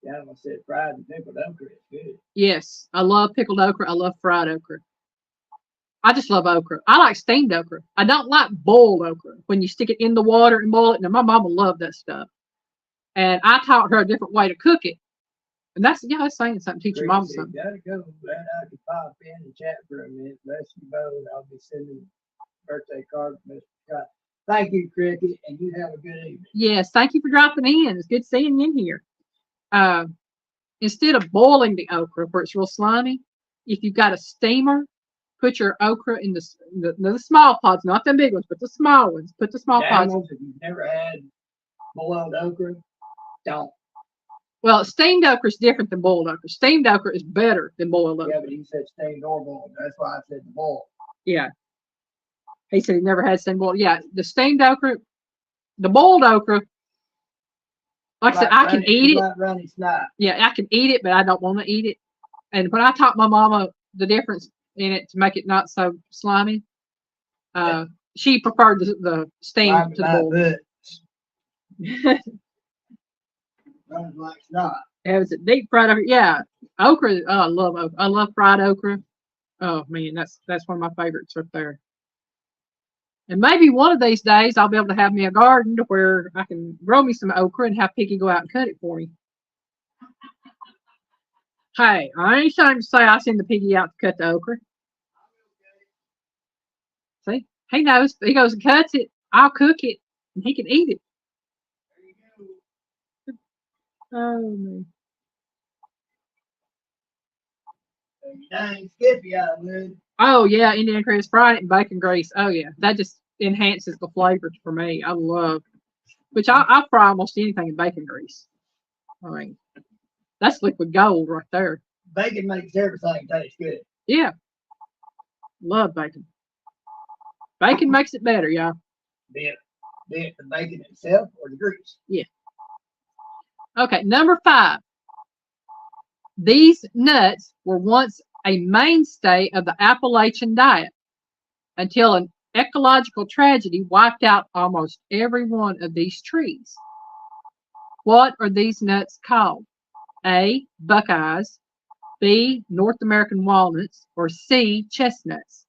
Yeah, I said fried and pickled okra is good. Yes, I love pickled okra. I love fried okra. I just love okra. I like steamed okra. I don't like boiled okra when you stick it in the water and boil it. Now, my mama loved that stuff. And I taught her a different way to cook it. And that's saying something. Teach your mom something. Gotta go. Glad I could pop in and chat for a minute. Bless you both. I'll be sending birthday card to Mr. Scott. Thank you, Cricket, and you have a good evening. Yes, thank you for dropping in. It's good seeing you in here. Instead of boiling the okra where it's real slimy, if you've got a steamer, put your okra in the small pods, not the big ones, but the small ones. Put the small pods. If you've never had boiled okra, don't. Well, steamed okra is different than boiled okra. Steamed okra is better than boiled okra. Yeah, but he said steamed or boiled. That's why I said the boiled. Yeah. He said he never had steamed boiled. Yeah, the steamed okra, the boiled okra, like I said, I can eat it. Runny snot. Yeah, I can eat it, but I don't want to eat it. And when I taught my mama the difference in it to make it not so slimy, she preferred the steamed to the boiled. Runs like snot. It was a deep fried okra. Yeah, okra. Oh, I love okra. I love fried okra. Oh man, that's one of my favorites right there. And maybe one of these days I'll be able to have me a garden to where I can grow me some okra and have Piggy go out and cut it for me. Hey, I ain't trying to say I send the Piggy out to cut the okra. See, He knows. He goes and cuts it. I'll cook it, and he can eat it. There you go. Oh man. Dang Skippy, I would. Oh yeah, Indian crisp, fried it in bacon grease. Oh yeah, that just enhances the flavors for me. I love. Which I fry almost anything in bacon grease. I mean, that's liquid gold right there. Bacon makes everything taste good. Yeah, love bacon. Bacon makes it better, y'all. Be it the bacon itself or the grease. Yeah. Okay, number 5. These nuts were once a mainstay of the Appalachian diet until an ecological tragedy wiped out almost every one of these trees. What are these nuts called? A. Buckeyes, B. North American walnuts, or C. Chestnuts?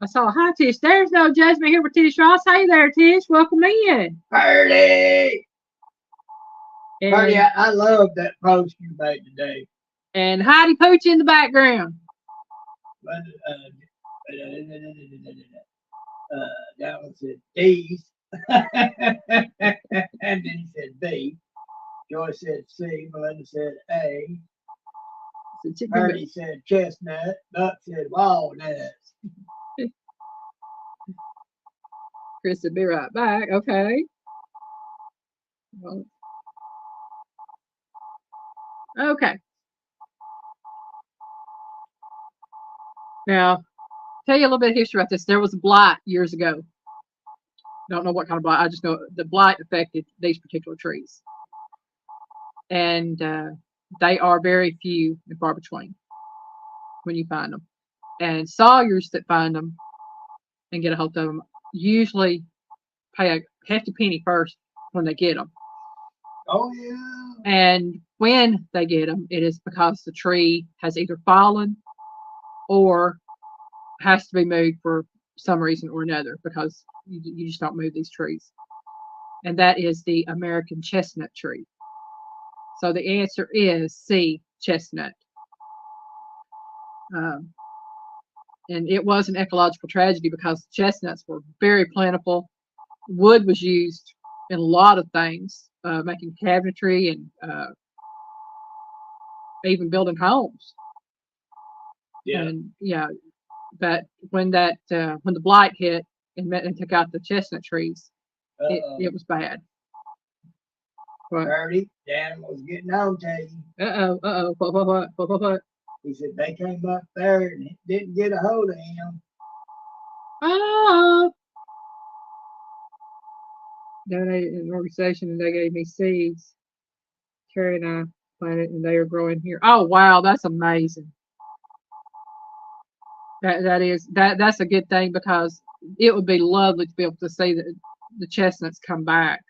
I saw, hi Tish. There's no judgment here with Tish Ross. Hey there, Tish. Welcome in. Purdy! Purdy, And, I love that post you made today. and Heidi Pooch in the background. That one said D's. And then he said B. Joyce said C. Melinda said A. Purdy said chestnut. Buck said walnuts. Chris will be right back. Okay. Well, okay. Now, tell you a little bit of history about this. There was a blight years ago. Don't know what kind of blight. I just know the blight affected these particular trees. And they are very few and far between when you find them. And sawyers that find them and get a hold of them usually pay a hefty penny first when they get them. Oh, yeah. And when they get them, it is because the tree has either fallen or has to be moved for some reason or another because you just don't move these trees. And that is the American chestnut tree. So the answer is C, chestnut. Um, and it was an ecological tragedy because chestnuts were very plentiful. Wood was used in a lot of things, making cabinetry and even building homes. Yeah. And yeah, but when the blight hit and took out the chestnut trees, it was bad. What? Purdy, Dan was getting on to you. What? He said they came up there and didn't get a hold of him. Oh, donated an organization and they gave me seeds. Carrie and I planted and they are growing here. Oh wow, that's amazing. That's a good thing because it would be lovely to be able to see the chestnuts come back.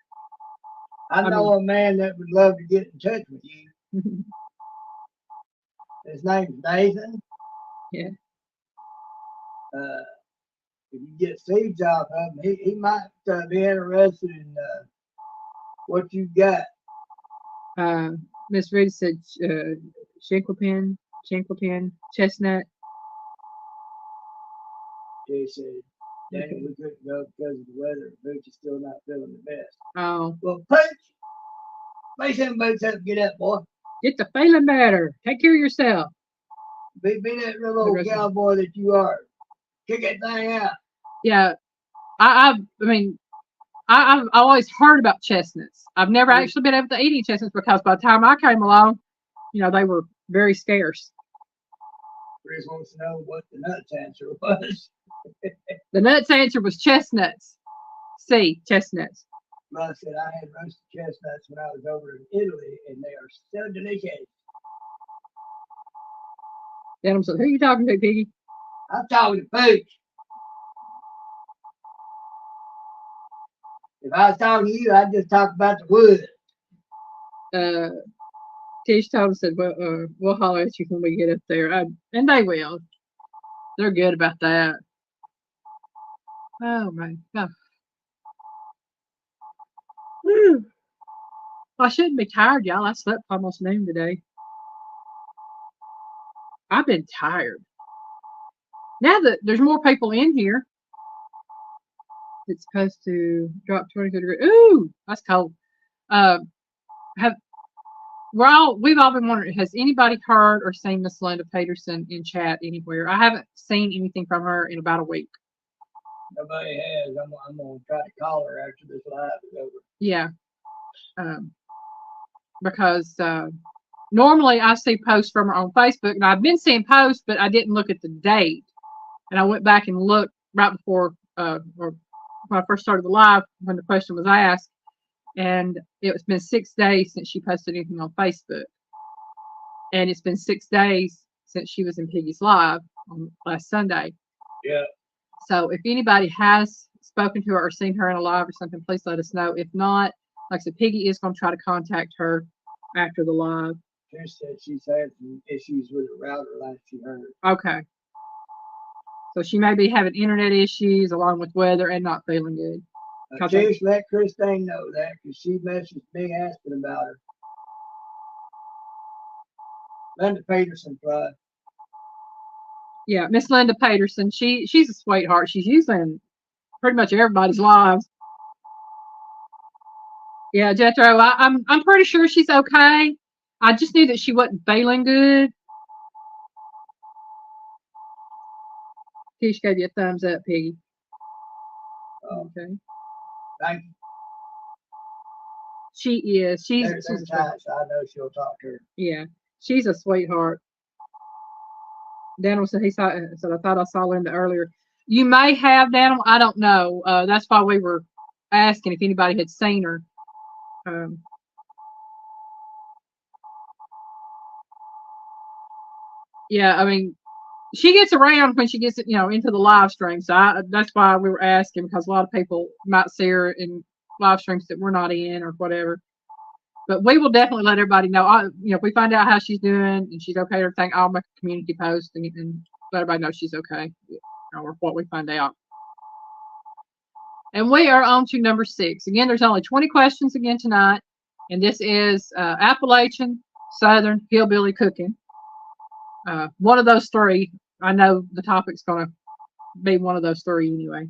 I know a man that would love to get in touch with you. His name's Nathan. Yeah. If you get seeds off of him, he might be interested in what you got. Miss Reed said chinquapin, chestnut. She said, Danny, we couldn't go because of the weather. Boots is still not feeling the best. Oh. Well, Pooch, make them boots up and get up, boy. Get the feeling better. Take care of yourself. Be that real old cowboy that you are. Kick that thing out. Yeah. I've always heard about chestnuts. I've never actually been able to eat any chestnuts because by the time I came along, they were very scarce. Chris wants to know what the nuts answer was. The nuts answer was chestnuts. C, chestnuts. Well, I said I had roasted chestnuts when I was over in Italy, and they are so delicious. Then said, who are you talking to, Piggy? I'm talking to Pooch. If I was talking to you, I'd just talk about the wood. Tish told us that we'll holler at you when we get up there. And they will. They're good about that. Oh, my God. Whew. I shouldn't be tired, y'all. I slept almost noon today. I've been tired. Now that there's more people in here, it's supposed to drop 22 degrees. Ooh, that's cold. Have we've all been wondering, has anybody heard or seen Miss Linda Peterson in chat anywhere? I haven't seen anything from her in about a week. Nobody has. I'm gonna try to call her after this live is over. Yeah. Because normally I see posts from her on Facebook, and I've been seeing posts, but I didn't look at the date. And I went back and looked right before, or when I first started the live, when the question was asked, and it's been 6 days since she posted anything on Facebook. And it's been 6 days since she was in Piggy's live on last Sunday. Yeah. So if anybody has spoken to her or seen her in a live or something, please let us know. If not, like I said, Piggy is going to try to contact her after the live. Trish said she's had some issues with the router last she heard. Okay. So she may be having internet issues along with weather and not feeling good. Trish, let Christine know that because she messaged me asking about her. Linda Peterson, Flood. Yeah, Miss Linda Peterson. She's a sweetheart. She's usually in pretty much everybody's lives. Yeah, Jethro, I'm pretty sure she's okay. I just knew that she wasn't feeling good. Tish gave you a thumbs up, Piggy. Okay. Thank you. She is. She's tight, so I know she'll talk to her. Yeah, she's a sweetheart. Daniel said I thought I saw Linda earlier. You may have, Daniel. I don't know. That's why we were asking if anybody had seen her. Yeah, I mean, she gets around when she gets into the live stream. So that's why we were asking, because a lot of people might see her in live streams that we're not in or whatever. But we will definitely let everybody know. If we find out how she's doing and she's okay, everything, I'll make a community post and let everybody know she's okay, or what we find out. And we are on to number 6. Again, there's only 20 questions again tonight, and this is Appalachian, Southern, hillbilly cooking. One of those 3. I know the topic's going to be one of those 3 anyway.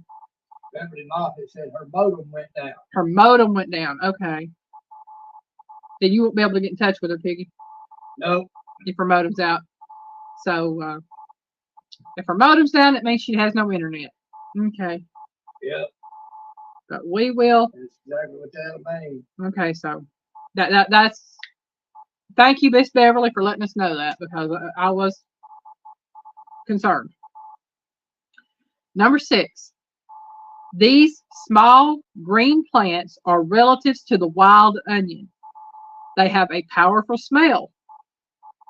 Beverly Moffett said her modem went down. Her modem went down. Okay. Then you won't be able to get in touch with her, Piggy. No. If her modem's out. So if her modem's down, it means she has no internet. Okay. Yep. But we will. That's exactly what that'll mean. Okay, so that's. Thank you, Miss Beverly, for letting us know that, because I was concerned. Number 6. These small green plants are relatives to the wild onion. They have a powerful smell.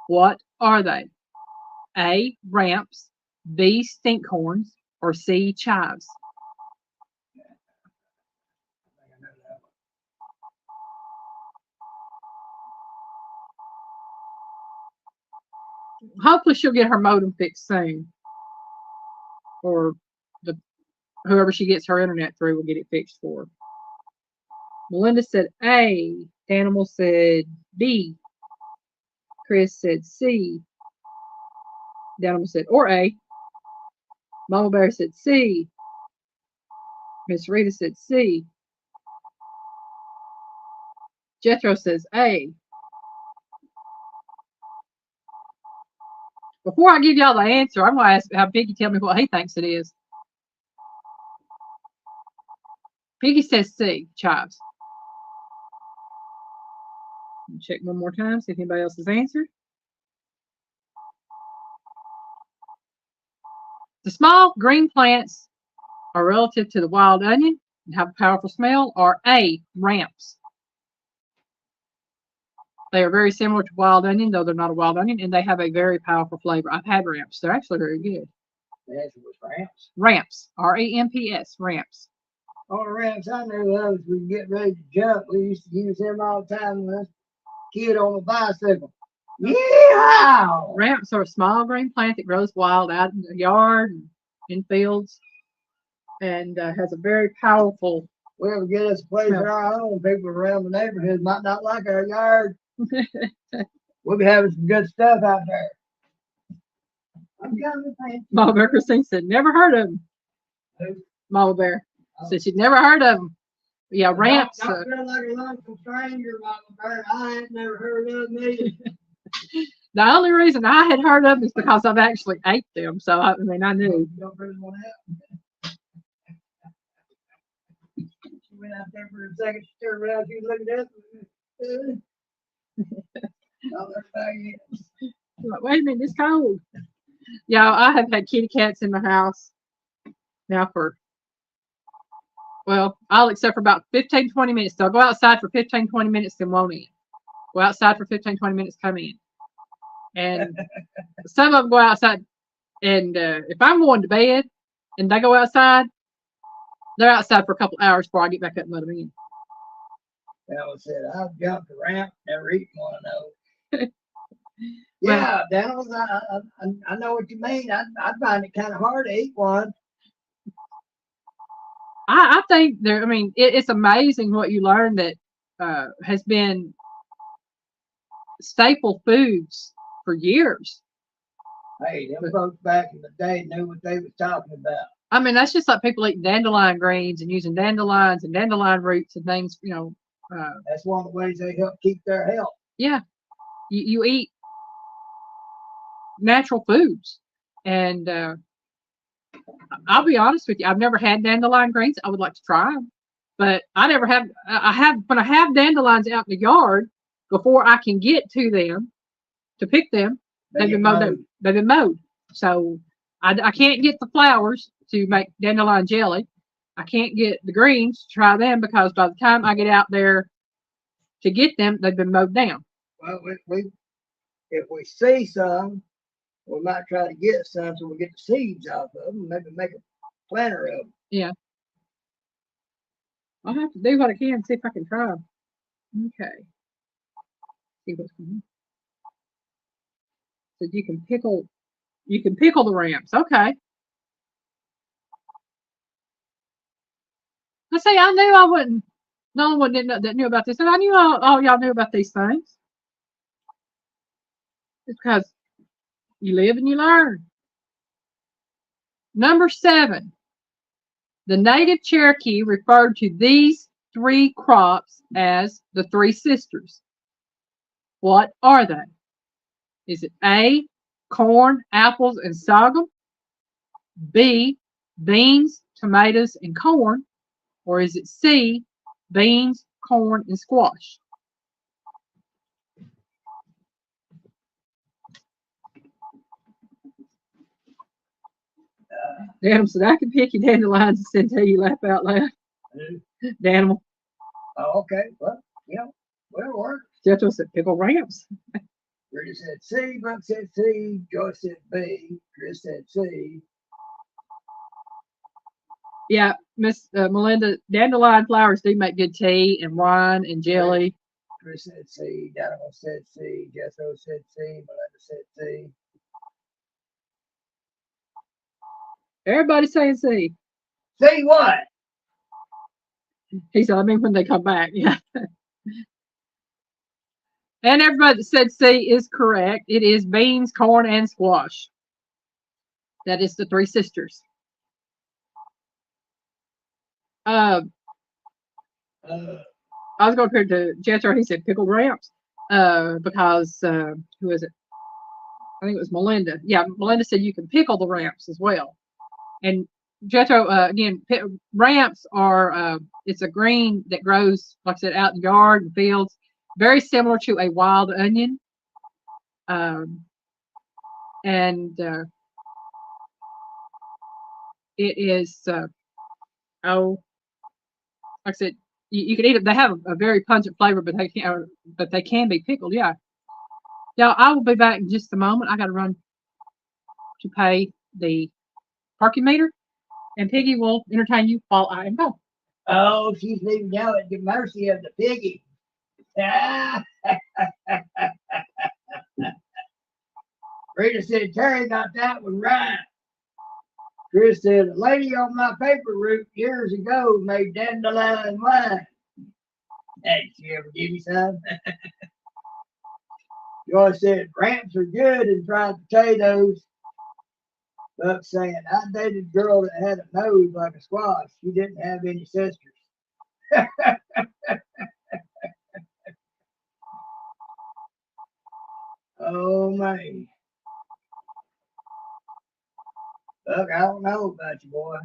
What are they? A, ramps, B, stinkhorns, or C, chives? Hopefully she'll get her modem fixed soon. Or whoever she gets her internet through will get it fixed for her. Melinda said A. Animal said B. Chris said C. Danimal said or A. Mama Bear said C. Miss Rita said C. Jethro says A. Before I give y'all the answer, I'm going to ask how Piggy tell me what he thinks it is. Piggy says C, chives. Check one more time, see if anybody else has answered. The small green plants are relative to the wild onion and have a powerful smell, or A, ramps. They are very similar to wild onion, though they're not a wild onion, and they have a very powerful flavor. I've had ramps. They're actually very good. The answer was ramps. Ramps, R-A-M-P-S, ramps. Oh, ramps, I know those. We get ready to jump. We used to use them all the time when I was a kid on a bicycle. Yeah. Ramps are a small green plant that grows wild out in the yard and in fields, and has a very powerful. We'll get us a place of our own. People around the neighborhood might not like our yard. We'll be having some good stuff out there. I'm coming, man. Mama Bear Christine said, never heard of them. Who? Mama Bear Oh. said she'd never heard of them. Yeah, ramps. Don't feel like a local stranger, Mama Bear. I ain't never heard of me. The only reason I had heard of them is because I've actually ate them. So, I mean, I knew. You don't really want to help. She went out there for a second. She turned around. She was looking up. Oh, they're back in. Like, wait a minute, it's cold. Yeah, I have had kitty cats in my house now for, well, I'll accept for about 15, 20 minutes. They'll go outside for 15, 20 minutes, then won't in. Go outside for 15, 20 minutes, come in. And some of them go outside, and if I'm going to bed and they go outside, they're outside for a couple hours before I get back up and let them in. Bella said, I've jumped the ramp, never eaten one of those. Yeah, Daniels, I know what you mean. I find it kind of hard to eat one. I think there, I mean, it's amazing what you learn that has been staple foods for years. Hey, them folks back in the day knew what they was talking about. I mean, that's just like people eating dandelion greens and using dandelions and dandelion roots and things, you know. That's one of the ways they help keep their health. Yeah, you eat natural foods. And I'll be honest with you, I've never had dandelion greens. I would like to try them. But I never have, when I have dandelions out in the yard, before I can get to them to pick them, they've been mowed. They've been mowed. So I can't get the flowers to make dandelion jelly. I can't get the greens to try them because by the time I get out there to get them, they've been mowed down. Well, if we see some, we might try to get some so we get the seeds off of them, maybe make a planter of them. Yeah. I'll have to do what I can, see if I can try them. Okay. See what's going on. So you can pickle the ramps. Okay. I say I knew I wouldn't. No one that knew about this, and I knew all y'all knew about these things. It's because you live and you learn. Number 7. The native Cherokee referred to these 3 crops as the 3 sisters. What are they? Is it A, corn, apples, and sorghum? B, beans, tomatoes, and corn? Or is it C, beans, corn, and squash? Daniel said, I can pick your dandelions until you laugh out loud. Daniel. Oh, okay. Well, yeah, well, work. Jethro said, pickle ramps. Rudy said C, Brooke said C, Joyce said B, Chris said C. Yeah, Miss Melinda, dandelion flowers do make good tea and wine and jelly. Chris said C, Daniel said C, Jethro said C, Melinda said C. Everybody's saying C. C what? He said, I mean, when they come back. Yeah. And everybody that said C is correct. It is beans, corn, and squash. That is the 3 sisters. I was going to compare to Jethro. He said pickled ramps because who is it? I think it was Melinda. Yeah, Melinda said you can pickle the ramps as well. And Jethro, again, ramps are, it's a green that grows, like I said, out in the yard and fields, very similar to a wild onion. It is, like I said, you can eat it. They have a very pungent flavor, but they can be pickled. Yeah. Now I will be back in just a moment. I got to run to pay the parking meter, and Piggy will entertain you while I am gone. Oh, she's leaving now at the mercy of the piggy. Rita said Terry got that one right. Chris said, a lady on my paper route years ago made dandelion wine. Hey, did she ever give you some? Joyce said, ramps are good and fried potatoes. Buck saying, I dated a girl that had a nose like a squash. She didn't have any sisters. Oh, man. Buck, I don't know about you, boy.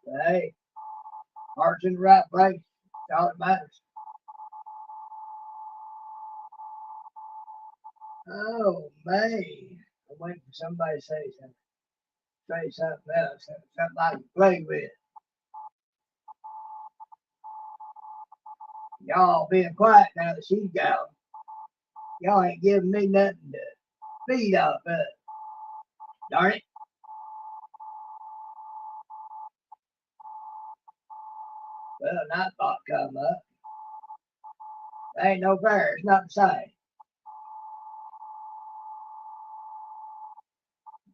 But hey, heart's in the right place. That's all that matters. Oh, man. I'm waiting for somebody to say something. Say something else. Something I can play with. Y'all being quiet now that she's gone. Y'all ain't giving me nothing to feed off of. Darn it. Well, night thought come up. Ain't no fair. It's not the same.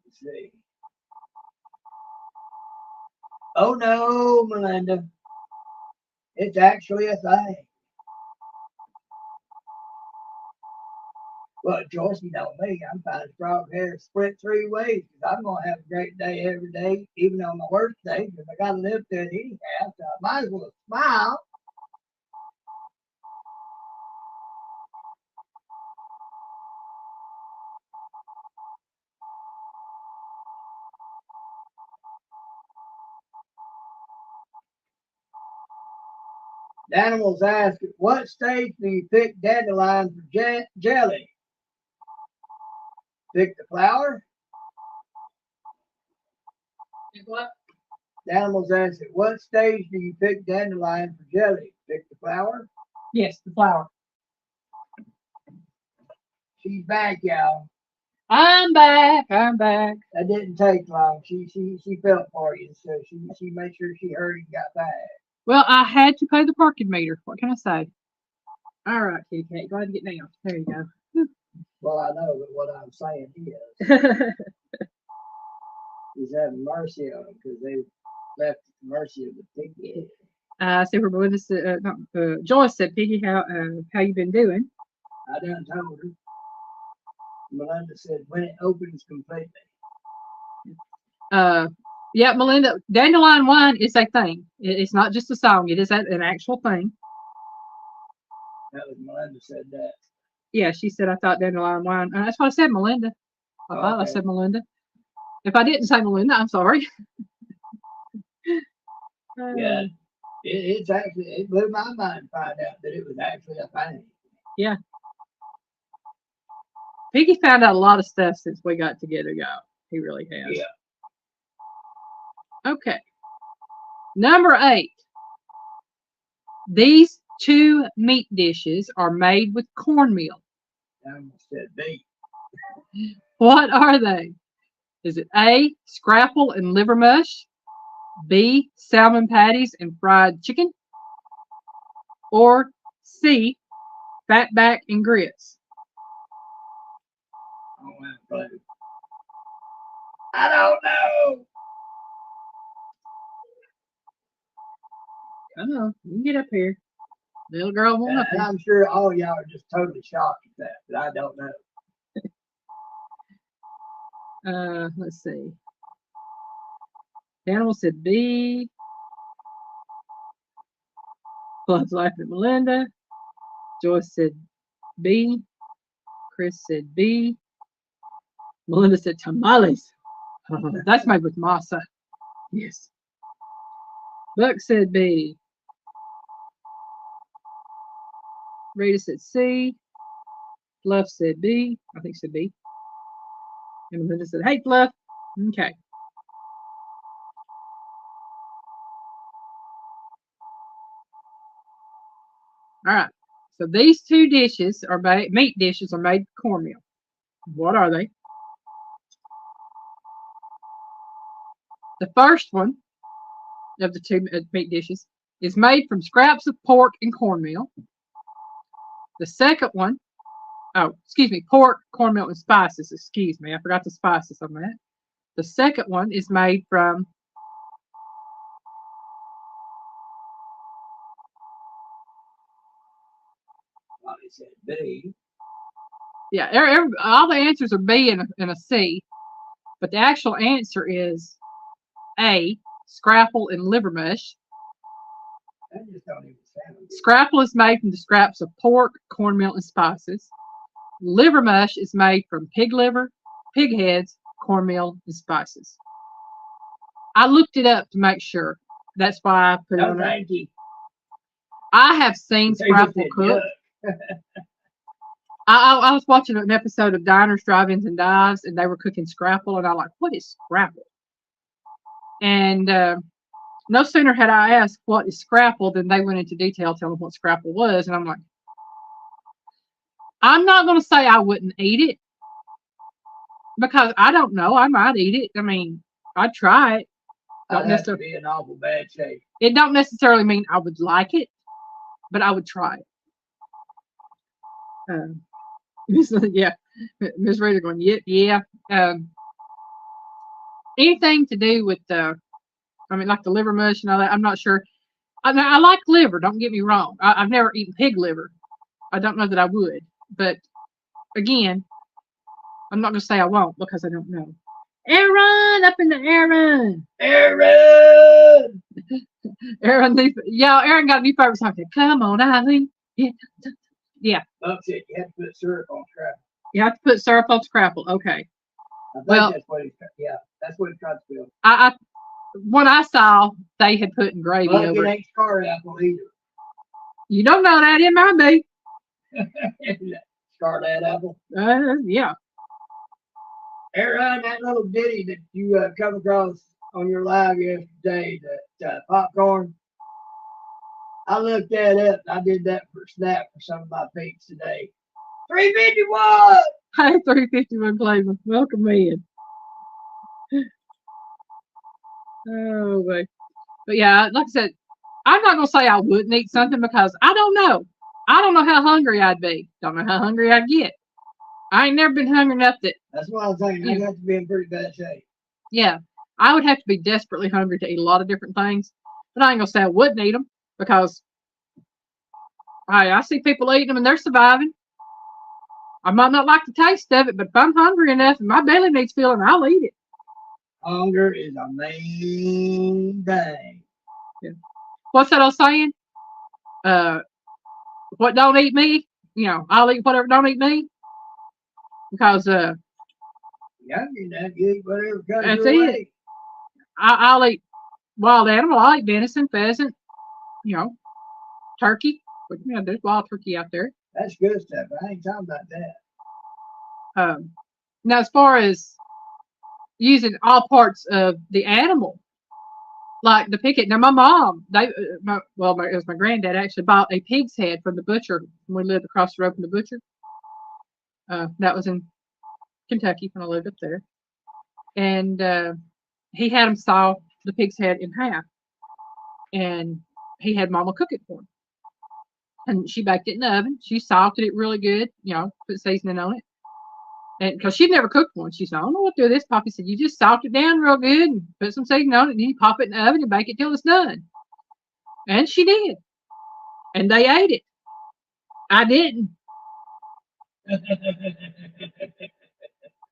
Let's see. Oh no, Melinda. It's actually a thing. Well, Joyce, you know me. I'm finding frog hair split 3 ways because I'm going to have a great day every day, even on my worst day, because I got to live through it anyhow, so I might as well smile. The animals ask, at what stage do you pick dandelion for jelly? Pick the flower? What? The animals ask, at what stage do you pick dandelion for jelly? Pick the flower? Yes, the flower. She's back, y'all. I'm back. I'm back. That didn't take long. She felt for you, so she made sure she heard and got back. Well, I had to pay the parking meter. What can I say? All right, kitty cat, go ahead and get down. There you go. Well, I know, but what I'm saying is, he's having mercy on them because they left at the mercy of the piggy. See where Melinda said, Joyce said, Piggy, how you been doing? I done told her. Melinda said when it opens completely. Yeah, Melinda, dandelion wine is a thing. It's not just a song. It is an actual thing. That was Melinda said that. Yeah, she said I thought dandelion wine. That's what I said, Melinda. I thought I Okay. said Melinda. If I didn't say Melinda, I'm sorry. Yeah, it's actually, it blew my mind to find out that it was actually a thing. Yeah. Piggy found out a lot of stuff since we got together, y'all. He really has. Yeah. Okay. Number 8. These 2 meat dishes are made with cornmeal. I almost said beef. What are they? Is it A, scrapple and liver mush, B, salmon patties and fried chicken, or C, fatback and grits? I don't have a clue. I don't know. Come on, you can get up here. Little girl won't up And here. I'm sure all y'all are just totally shocked at that, but I don't know. Let's see. The animal said B. Buzz laughed at Melinda. Joyce said B. Chris said B. Melinda said tamales. That's made with masa. Yes. Buck said B. Rita said C. Fluff said B. I think she said B. And Melinda said, hey, Fluff. Okay. All right. So these 2 dishes are meat dishes are made with cornmeal. What are they? The first one of the 2 meat dishes is made from scraps of pork and cornmeal. The second one, pork, cornmeal, and spices. Excuse me, I forgot the spices on that. The second one is made from Probably said B. yeah. All the answers are B and a C. But the actual answer is A, scrapple and liver mush. That just don't even sound good. Scrapple is made from the scraps of pork, cornmeal, and spices. Liver mush is made from pig liver, pig heads, cornmeal, and spices. I looked it up to make sure. That's why I put it No, on there. thank you. I have seen They just scrapple said cooked. yuck. I was watching an episode of Diners, Drive-Ins, and Dives, and they were cooking scrapple, and I'm like, what is scrapple? And no sooner had I asked what is scrapple than they went into detail telling what scrapple was, and I'm like, I'm not going to say I wouldn't eat it because I don't know. I might eat it. I mean, I'd try it. I'd have to be in awful bad shape. It don't necessarily mean I would like it, but I would try it. Yeah, Miss Rita going, yeah. Anything to do with like the liver mush and all that. I'm not sure. I like liver. Don't get me wrong. I've never eaten pig liver. I don't know that I would, but again, I'm not gonna say I won't because I don't know. Aaron, up in the Aaron. Aaron! Aaron got a new favorite song. Come on, Eileen. Yeah. Buck said you have to put syrup on scrapple. You have to put syrup on scrapple. Okay. That's what he's trying to do. When I saw they had put gravy Buck, over it it. ain't scarlet apple either. You don't know that, it might be. Scarlet apple. Yeah. Aaron, that little ditty that you come across on your live yesterday, that popcorn, I looked that up. And I did that for Snap for some of my peeps today. 351! Hey, 351 Cleveland. Welcome in. Oh, boy. But yeah, like I said, I'm not going to say I wouldn't eat something because I don't know. I don't know how hungry I'd be. Don't know how hungry I'd get. I ain't never been hungry enough that. That's what I'm saying. I have to be in pretty bad shape. Yeah. I would have to be desperately hungry to eat a lot of different things. But I ain't going to say I wouldn't eat them because I see people eating them and they're surviving. I might not like the taste of it, but if I'm hungry enough and my belly needs filling, I'll eat it. Hunger is a main thing. Yeah. What's that I was saying? What don't eat me? I'll eat whatever don't eat me. Because yeah, you eat whatever comes that's your it. way. I'll eat wild animal. I'll eat venison, pheasant, turkey. But there's wild turkey out there. That's good stuff. I ain't talking about that. Now, as far as using all parts of the animal, like the picket. Now, my mom, it was my granddad actually bought a pig's head from the butcher when we lived across the road from the butcher. That was in Kentucky when I lived up there, and he had him saw the pig's head in half, and he had Mama cook it for him. And she baked it in the oven. She salted it really good, put seasoning on it. And because she'd never cooked one, she said, I don't know what to do with this. Poppy said, you just salt it down real good and put some seasoning on it, and then you pop it in the oven and bake it till it's done. And she did. And they ate it. I didn't.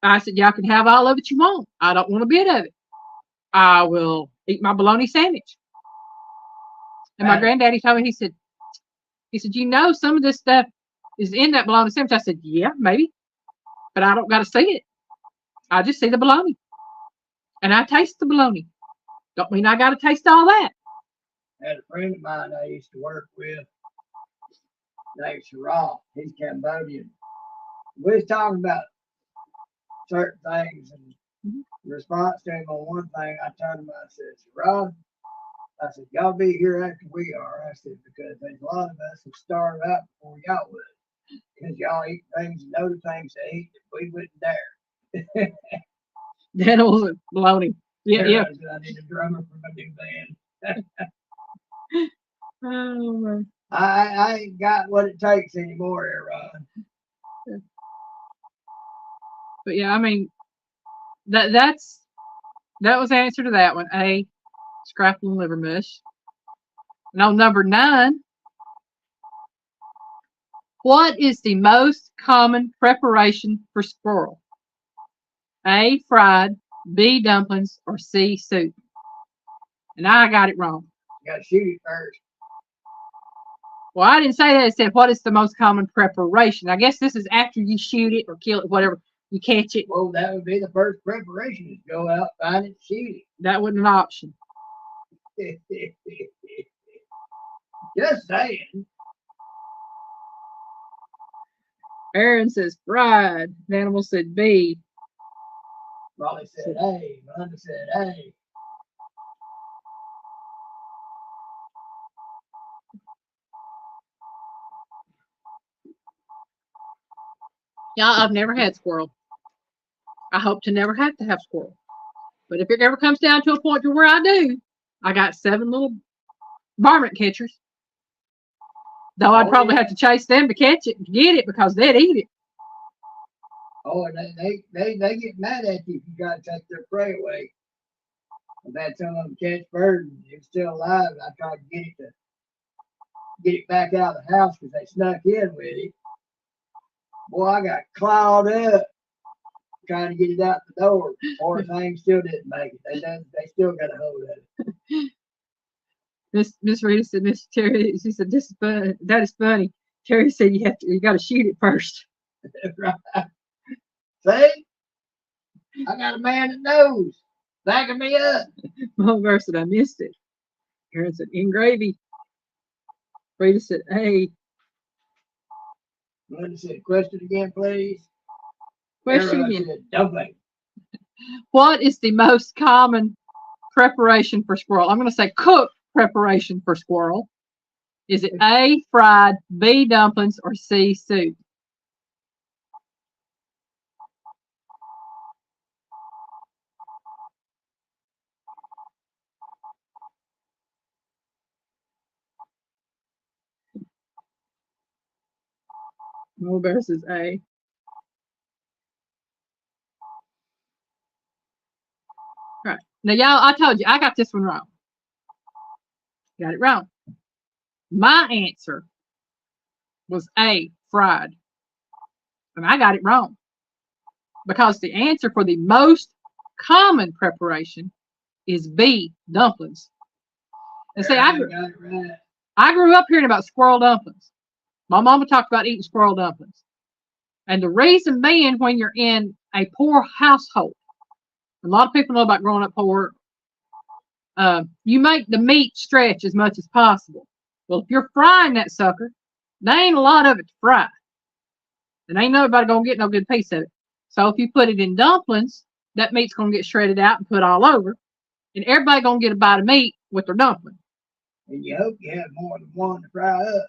I said, y'all can have all of it you want. I don't want a bit of it. I will eat my bologna sandwich. And my granddaddy told me, he said, some of this stuff is in that bologna sandwich. I said, yeah, maybe. But I don't got to see it. I just see the bologna. And I taste the bologna. Don't mean I got to taste all that. I had a friend of mine I used to work with, named Sarah. He's Cambodian. We was talking about certain things, and in response to him on one thing, I told him, I said, Sarah, I said, y'all be here after we are. I said, because there's a lot of us who starved out before y'all would. Because y'all eat things and know the things to eat that we wouldn't dare. That wasn't bologna. Yeah. I need a drummer for my new band. Oh, man. I ain't got what it takes anymore, Aaron. But yeah, I mean, that was the answer to that one. A, scrapple and liver mush. And on number 9, what is the most common preparation for squirrel? A, fried, B, dumplings, or C, soup. And I got it wrong. You gotta shoot it first. Well, I didn't say that. It said, what is the most common preparation? I guess this is after you shoot it or kill it, whatever. You catch it. Well, that would be the first preparation is go out, find it, shoot That wasn't an option. it. Just saying. Aaron says fried. Animal said B. Molly said A. Melinda said A. Yeah, I've never had squirrel. I hope to never have to have squirrel. But if it ever comes down to a point to where I do, I got 7 little varmint catchers. Though I'd probably have to chase them to catch it and get it because they'd eat it. Oh, and they get mad at you if you gotta take their prey away. I've had some of them catch birds and it's still alive. And I tried to get it back out of the house because they snuck in with it. Boy, I got clawed up trying to get it out the door. Poor thing still didn't make it. They still got a hold of it. Miss Rita said, Miss Terry, she said, this is fun. That is funny. Terry said you got to shoot it first. Right. See? I got a man that knows. Backing me up. Mulver said, I missed it. Aaron said, in gravy. Rita said, hey. Melinda said, question again, please. Question again. Said, dumpling. What is the most common preparation for squirrel? I'm going to say cooked preparation for squirrel. Is it A, fried, B, dumplings, or C, soup? Mulver says A. All right. Now, y'all, I told you, I got this one wrong. Got it wrong. My answer was A, fried. And I got it wrong. Because the answer for the most common preparation is B, dumplings. And see, I grew up hearing about squirrel dumplings. My mama talked about eating squirrel dumplings. And the reason being, when you're in a poor household, a lot of people know about growing up poor, you make the meat stretch as much as possible. Well, if you're frying that sucker, there ain't a lot of it to fry. And ain't nobody going to get no good piece of it. So if you put it in dumplings, that meat's going to get shredded out and put all over. And everybody going to get a bite of meat with their dumpling. And you hope you have more than one to fry up.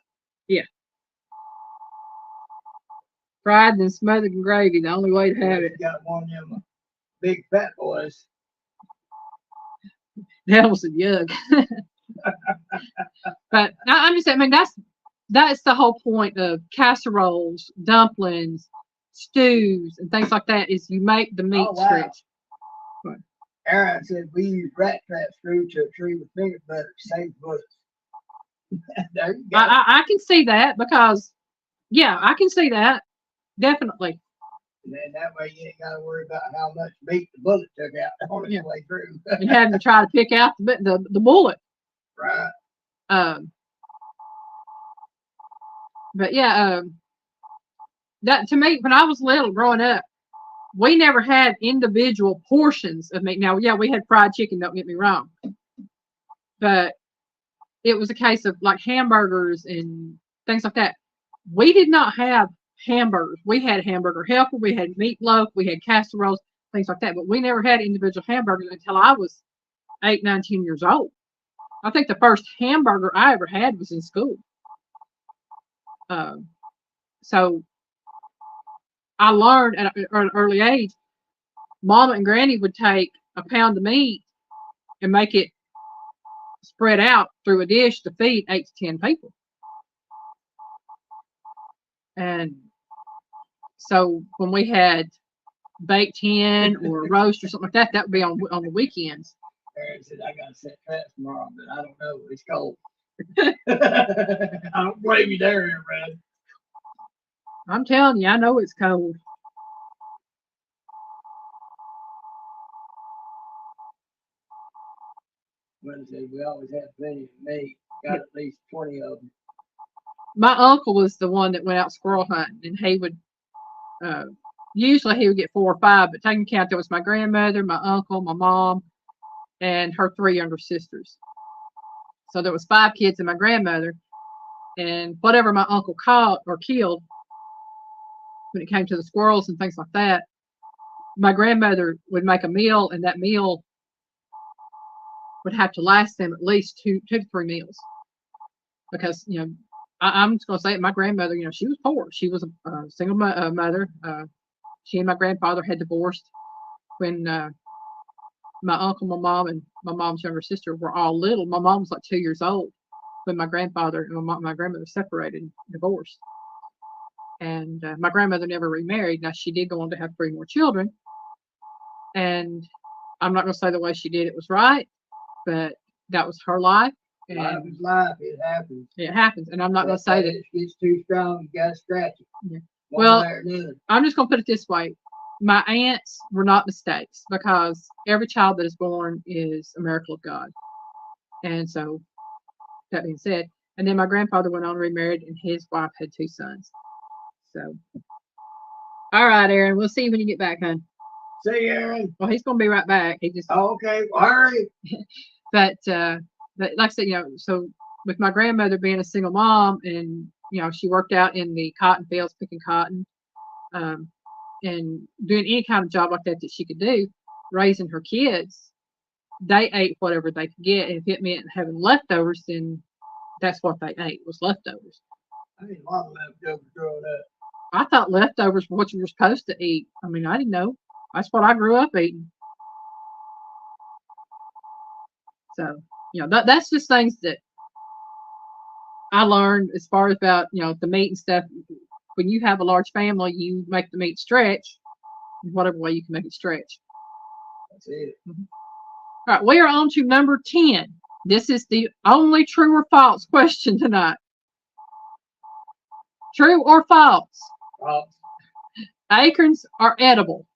Yeah. Fried and smothered in gravy, the only way to have it. You got one of them big fat boys. That was a yuck. But I'm just saying, I mean, that's the whole point of casseroles, dumplings, stews, and things like that, is you make the meat stretch. What? Aaron said we use rat trap screw to a tree with finger butter to save bullets. There you go. I can see that because, yeah, I can see that. Definitely. And then that way you ain't got to worry about how much meat the bullet took out on its way through. And having to try to pick out the bullet. Right. But yeah, that to me, when I was little growing up, we never had individual portions of meat. Now, yeah, we had fried chicken, don't get me wrong. But it was a case of like hamburgers and things like that. We did not have hamburgers. We had hamburger helper, we had meatloaf, we had casseroles, things like that. But we never had individual hamburgers until I was 8, 9, 10 years old. I think the first hamburger I ever had was in school. So I learned at an early age, Mama and Granny would take a pound of meat and make it spread out through a dish to feed 8 to 10 people. And so when we had baked hen or roast or something like that, that would be on the weekends. Aaron said, I got to set traps tomorrow, but I don't know. It's cold. I don't blame you there, Aaron. I'm telling you, I know it's cold. Linda said, we always had plenty of meat. Got at least 20 of them. My uncle was the one that went out squirrel hunting, and he would usually he would get 4 or 5, but taking account there was my grandmother, my uncle, my mom, and her 3 younger sisters. So there was 5 kids and my grandmother, and whatever my uncle caught or killed when it came to the squirrels and things like that, my grandmother would make a meal, and that meal would have to last them at least two to 3 meals. Because, I'm just going to say it, my grandmother, she was poor. She was a single mother. She and my grandfather had divorced when my uncle, my mom, and my mom's younger sister were all little. My mom was like 2 years old when my grandfather and my grandmother separated and divorced. And my grandmother never remarried. Now, she did go on to have 3 more children. And I'm not going to say the way she did it was right, but that was her life. And life is life. It happens. It happens. And I'm not going to say that it gets too strong, you got to scratch it. Yeah. Well, I'm just going to put it this way. My aunts were not mistakes, because every child that is born is a miracle of God. And so, that being said, and then my grandfather went on and remarried, and his wife had 2 sons. So, all right, Aaron, we'll see you when you get back, hon. See you, Aaron. Well, he's going to be right back. He just. Oh, okay, all right. But like I said, so with my grandmother being a single mom, and she worked out in the cotton fields picking cotton, and doing any kind of job like that she could do, raising her kids, they ate whatever they could get. And if it meant having leftovers, then that's what they ate, was leftovers. I ate a lot of leftovers growing up. I thought leftovers were what you were supposed to eat. I mean, I didn't know. That's what I grew up eating. So, that's just things that I learned as far as about, the meat and stuff. When you have a large family, you make the meat stretch in whatever way you can make it stretch. That's it. Mm-hmm. All right, we are on to number 10. This is the only true or false question tonight. True or false? False. Acorns are edible.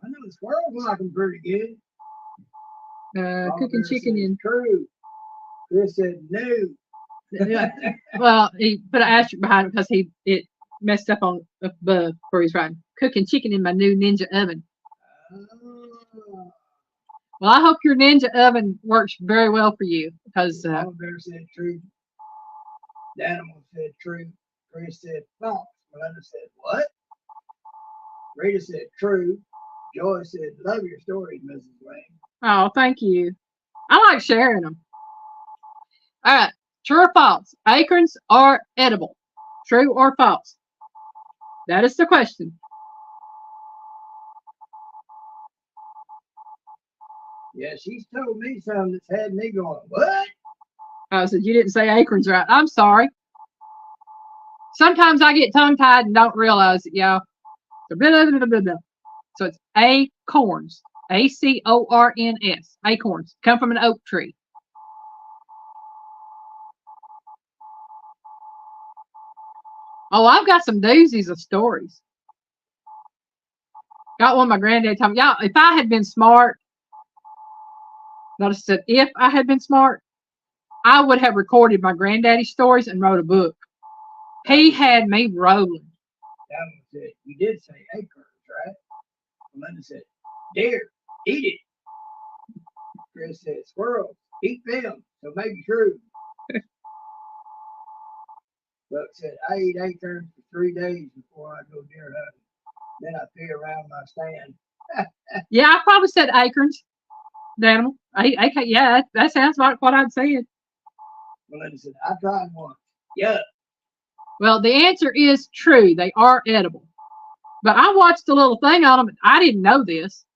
I know the squirrels like them pretty good. Cooking chicken in. True. Chris said no. Well, he put an asterisk behind it because it messed up on above where he's writing. Cooking chicken in my new Ninja oven. Oh. Well, I hope your Ninja oven works very well for you, because Mama Bear said true. The animal said true. Chris said false. Melinda said what? Rita said true. Joy said love your stories, Mrs. Wayne. Oh, thank you. I like sharing them. All right. True or false? Acorns are edible. True or false? That is the question. Yeah, she's told me something that's had me going, what? I said, you didn't say acorns right. I'm sorry. Sometimes I get tongue-tied and don't realize it, y'all. So it's acorns. A-C-O-R-N-S. Acorns. Come from an oak tree. Oh, I've got some doozies of stories. Got one my granddad told me. Y'all, if I had been smart, notice that if I had been smart, I would have recorded my granddaddy's stories and wrote a book. He had me rolling. That one said, you did say acorns, right? Melinda said, deer, eat it. Chris said, squirrels, eat them. So maybe true. Buck said, I eat acorns for 3 days before I go deer hunting. Then I pee around my stand. Yeah, I probably said acorns. The animal. Yeah, that sounds like what I'd said. Melinda said, I tried one. Yeah. Well, the answer is true. They are edible. But I watched a little thing on them. And I didn't know this.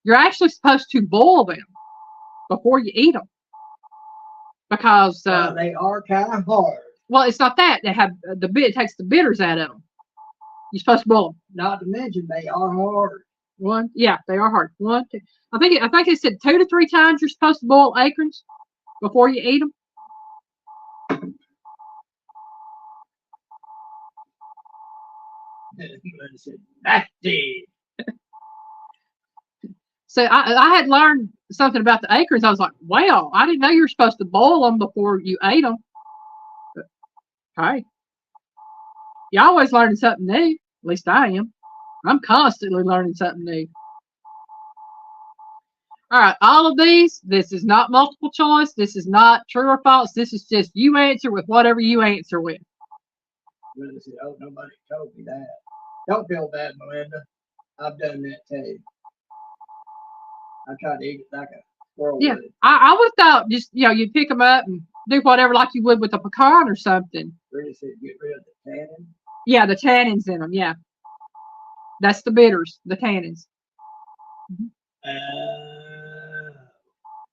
You're actually supposed to boil them before you eat them, because they are kind of hard. Well, it's not that. They have it takes the bitters out of them. You're supposed to boil them. Not to mention they are hard. Yeah, they are hard. 1, 2. I think they said 2 to 3 times you're supposed to boil acorns before you eat them. Melinda said, nasty. So I had learned something about the acorns. I was like, wow, I didn't know you were supposed to boil them before you ate them. But, hey, you're always learning something new. At least I am. I'm constantly learning something new. All right, all of these, this is not multiple choice. This is not true or false. This is just you answer with whatever you answer with. Melinda said, oh, nobody told me that. Don't feel bad, Melinda. I've done that too. I tried to eat it like a squirrel Yeah, would. I would have thought just, you'd pick them up and do whatever like you would with a pecan or something. Rita said, get rid of the tannin. Yeah, the tannins in them, yeah. That's the bitters, the tannins.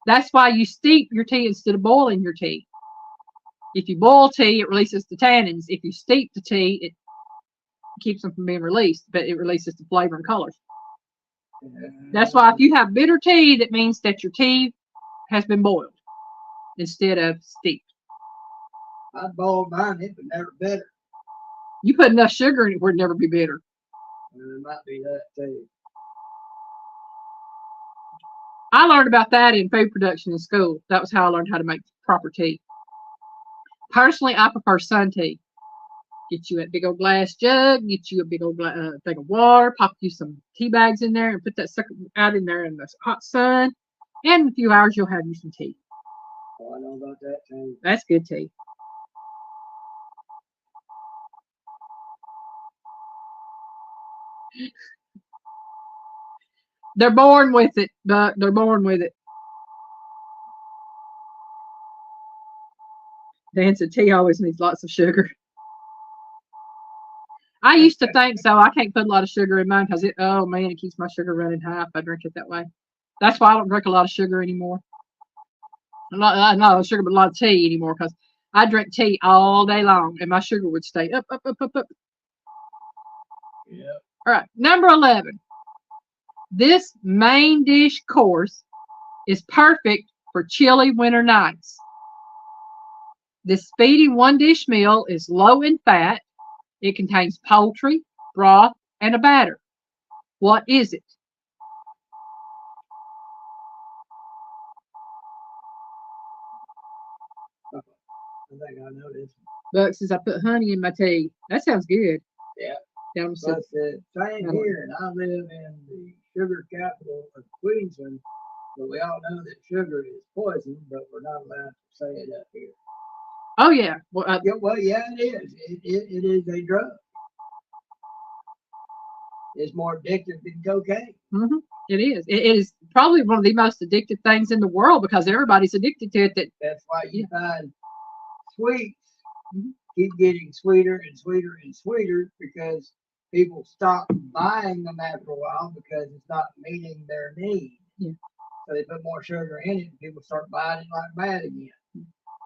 That's why you steep your tea instead of boiling your tea. If you boil tea, it releases the tannins. If you steep the tea, it keeps them from being released, but it releases the flavor and colors. That's why if you have bitter tea, that means that your tea has been boiled instead of steeped. I boiled mine, it was never bitter. You put enough sugar in it where it'd never be bitter. It might be that too. I learned about that in food production in school. That was how I learned how to make proper tea. Personally, I prefer sun tea. Get you a big old glass jug, get you a big old thing of water, pop you some tea bags in there, and put that sucker out in there in the hot sun. And in a few hours, you'll have you some tea. Oh, I know about that too. That's good tea. They're born with it, Buck. They're born with it. Dan said tea always needs lots of sugar. I used to think so. I can't put a lot of sugar in mine because oh man, it keeps my sugar running high if I drink it that way. That's why I don't drink a lot of sugar anymore. Not a lot of sugar, but a lot of tea anymore because I drink tea all day long and my sugar would stay up, up, up, up, up. Yeah. All right, number 11. This main dish course is perfect for chilly winter nights. This speedy one dish meal is low in fat. It contains poultry, broth, and a batter. What is it? I think I know this. Buck says I put honey in my tea. That sounds good. Yeah. Down But same here, and I live in the sugar capital of Queensland, but we all know that sugar is poison, but we're not allowed to say it up here. Oh yeah. Well, yeah, it is. It is a drug. It's more addictive than cocaine. Mm-hmm. It is. It is probably one of the most addictive things in the world because everybody's addicted to it. That's why you find sweets keep getting sweeter and sweeter and sweeter because people stop buying them after a while because it's not meeting their need. Yeah. So they put more sugar in it and people start buying it like mad again.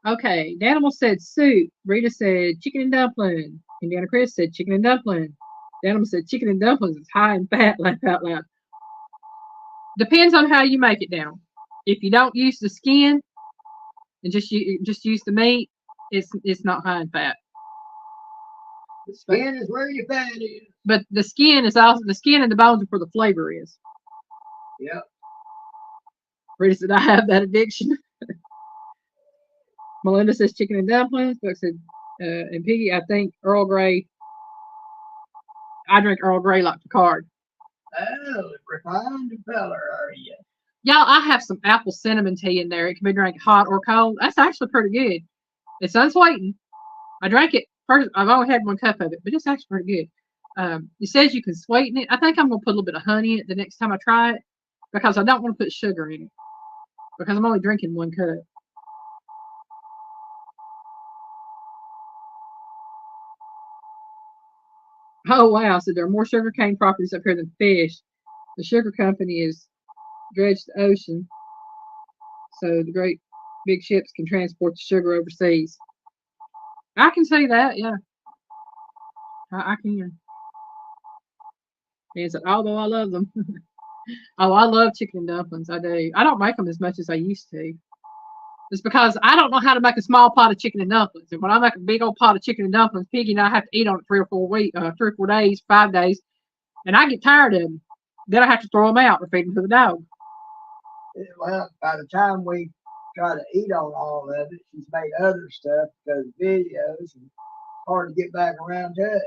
Okay. Danimal said soup. Rita said chicken and dumpling. Indiana Chris said chicken and dumpling. Danimal said chicken and dumplings is high in fat. Laugh out loud. Depends on how you make it now. If you don't use the skin and just use the meat, it's not high in fat. The skin is where your fat is. But the skin is also the skin and the bones are where the flavor is. Yep. Rita said I have that addiction. Melinda says chicken and dumplings. Buck said and Piggy, I think Earl Grey. I drink Earl Grey like Picard. Oh, refined feller, are you? Y'all, I have some apple cinnamon tea in there. It can be drank hot or cold. That's actually pretty good. It's unsweetened. I drank it first. I've only had one cup of it, but it's actually pretty good. It says you can sweeten it. I think I'm going to put a little bit of honey in it the next time I try it because I don't want to put sugar in it because I'm only drinking one cup. Oh, wow. So there are more sugarcane properties up here than fish. The sugar company is dredged the ocean so the great big ships can transport the sugar overseas. I can see that, yeah. I can. And so, although I love them. Oh, I love chicken and dumplings. I do. I don't make them as much as I used to. It's because I don't know how to make a small pot of chicken and dumplings. And when I make a big old pot of chicken and dumplings, Piggy and I have to eat on it 3 or 4 days, 5 days, and I get tired of them. Then I have to throw them out or feed them to the dog. Well, by the time we try to eat on all of it, she's made other stuff because videos and hard to get back around to it.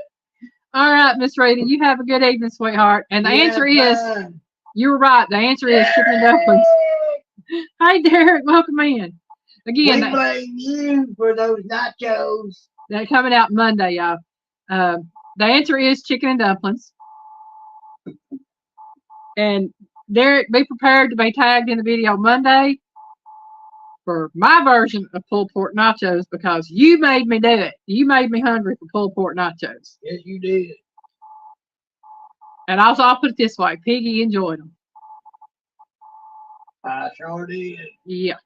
All right, Miss Rita, you have a good evening, sweetheart. And the answer is, you were right. The answer is chicken and dumplings. Hey, Derek, welcome in. Again, we blame you for those nachos. They're coming out Monday, y'all. The answer is chicken and dumplings. And Derek, be prepared to be tagged in the video Monday for my version of pulled pork nachos because you made me do it. You made me hungry for pulled pork nachos. Yes, you did. And also, I'll put it this way: Piggy enjoyed them. I sure did. Yeah.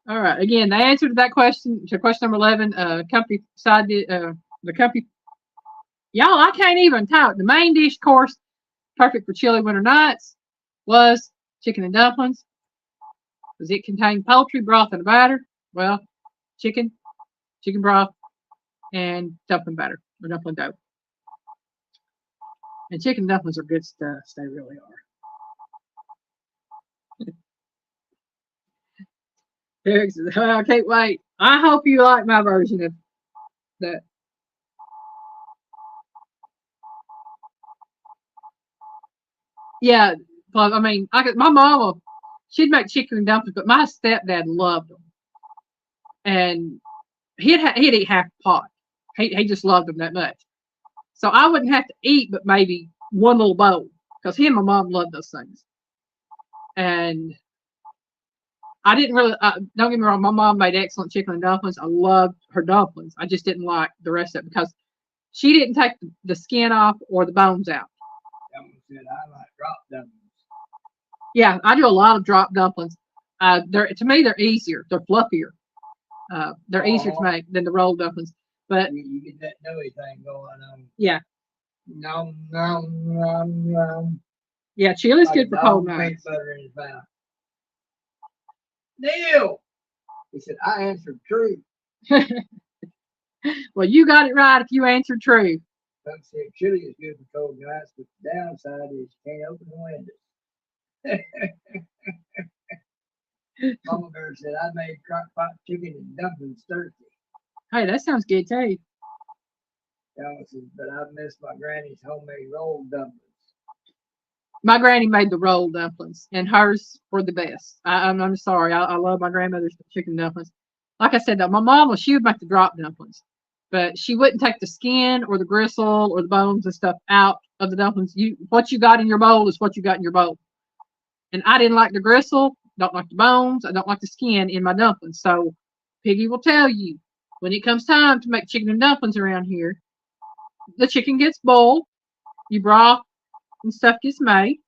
All right. Again, the answer to that question, to question number 11, company side, the company. Y'all, I can't even talk. The main dish course, perfect for chilly winter nights, was chicken and dumplings. Does it contain poultry, broth, and a batter? Well, chicken broth, and dumpling batter or dumpling dough. And chicken dumplings are good stuff. They really are. Derek says, oh, I can't wait. I hope you like my version of that. Yeah, I mean, my mama, she'd make chicken and dumplings, but my stepdad loved them. And he'd eat half the pot. He just loved them that much. So I wouldn't have to eat but maybe one little bowl because he and my mom loved those things. And I didn't really, don't get me wrong, my mom made excellent chicken and dumplings. I loved her dumplings. I just didn't like the rest of it because she didn't take the skin off or the bones out. Said I like drop dumplings. Yeah, I do a lot of drop dumplings. To me, they're easier. They're fluffier. They're easier to make than the rolled dumplings. But you get that doughy thing going on. Yeah. Nom, nom, nom, nom. Yeah, chili's good for cold nights. Butter in his mouth. Neil! He said, I answered true. Well, you got it right if you answered true. Folks said chili is good for cold nights, but the downside is you can't open the windows. Mama Bear said, I made crock pot chicken and dumplings Thursday. Hey, that sounds good too. Said, but I miss my granny's homemade rolled dumplings. My granny made the rolled dumplings, and hers were the best. I'm sorry. I love my grandmother's chicken dumplings. Like I said, though, my mama, she would make the drop dumplings, but she wouldn't take the skin or the gristle or the bones and stuff out of the dumplings. What you got in your bowl is what you got in your bowl. And I didn't like the gristle, don't like the bones, I don't like the skin in my dumplings. So Piggy will tell you, when it comes time to make chicken and dumplings around here, the chicken gets boiled, you broth and stuff gets made.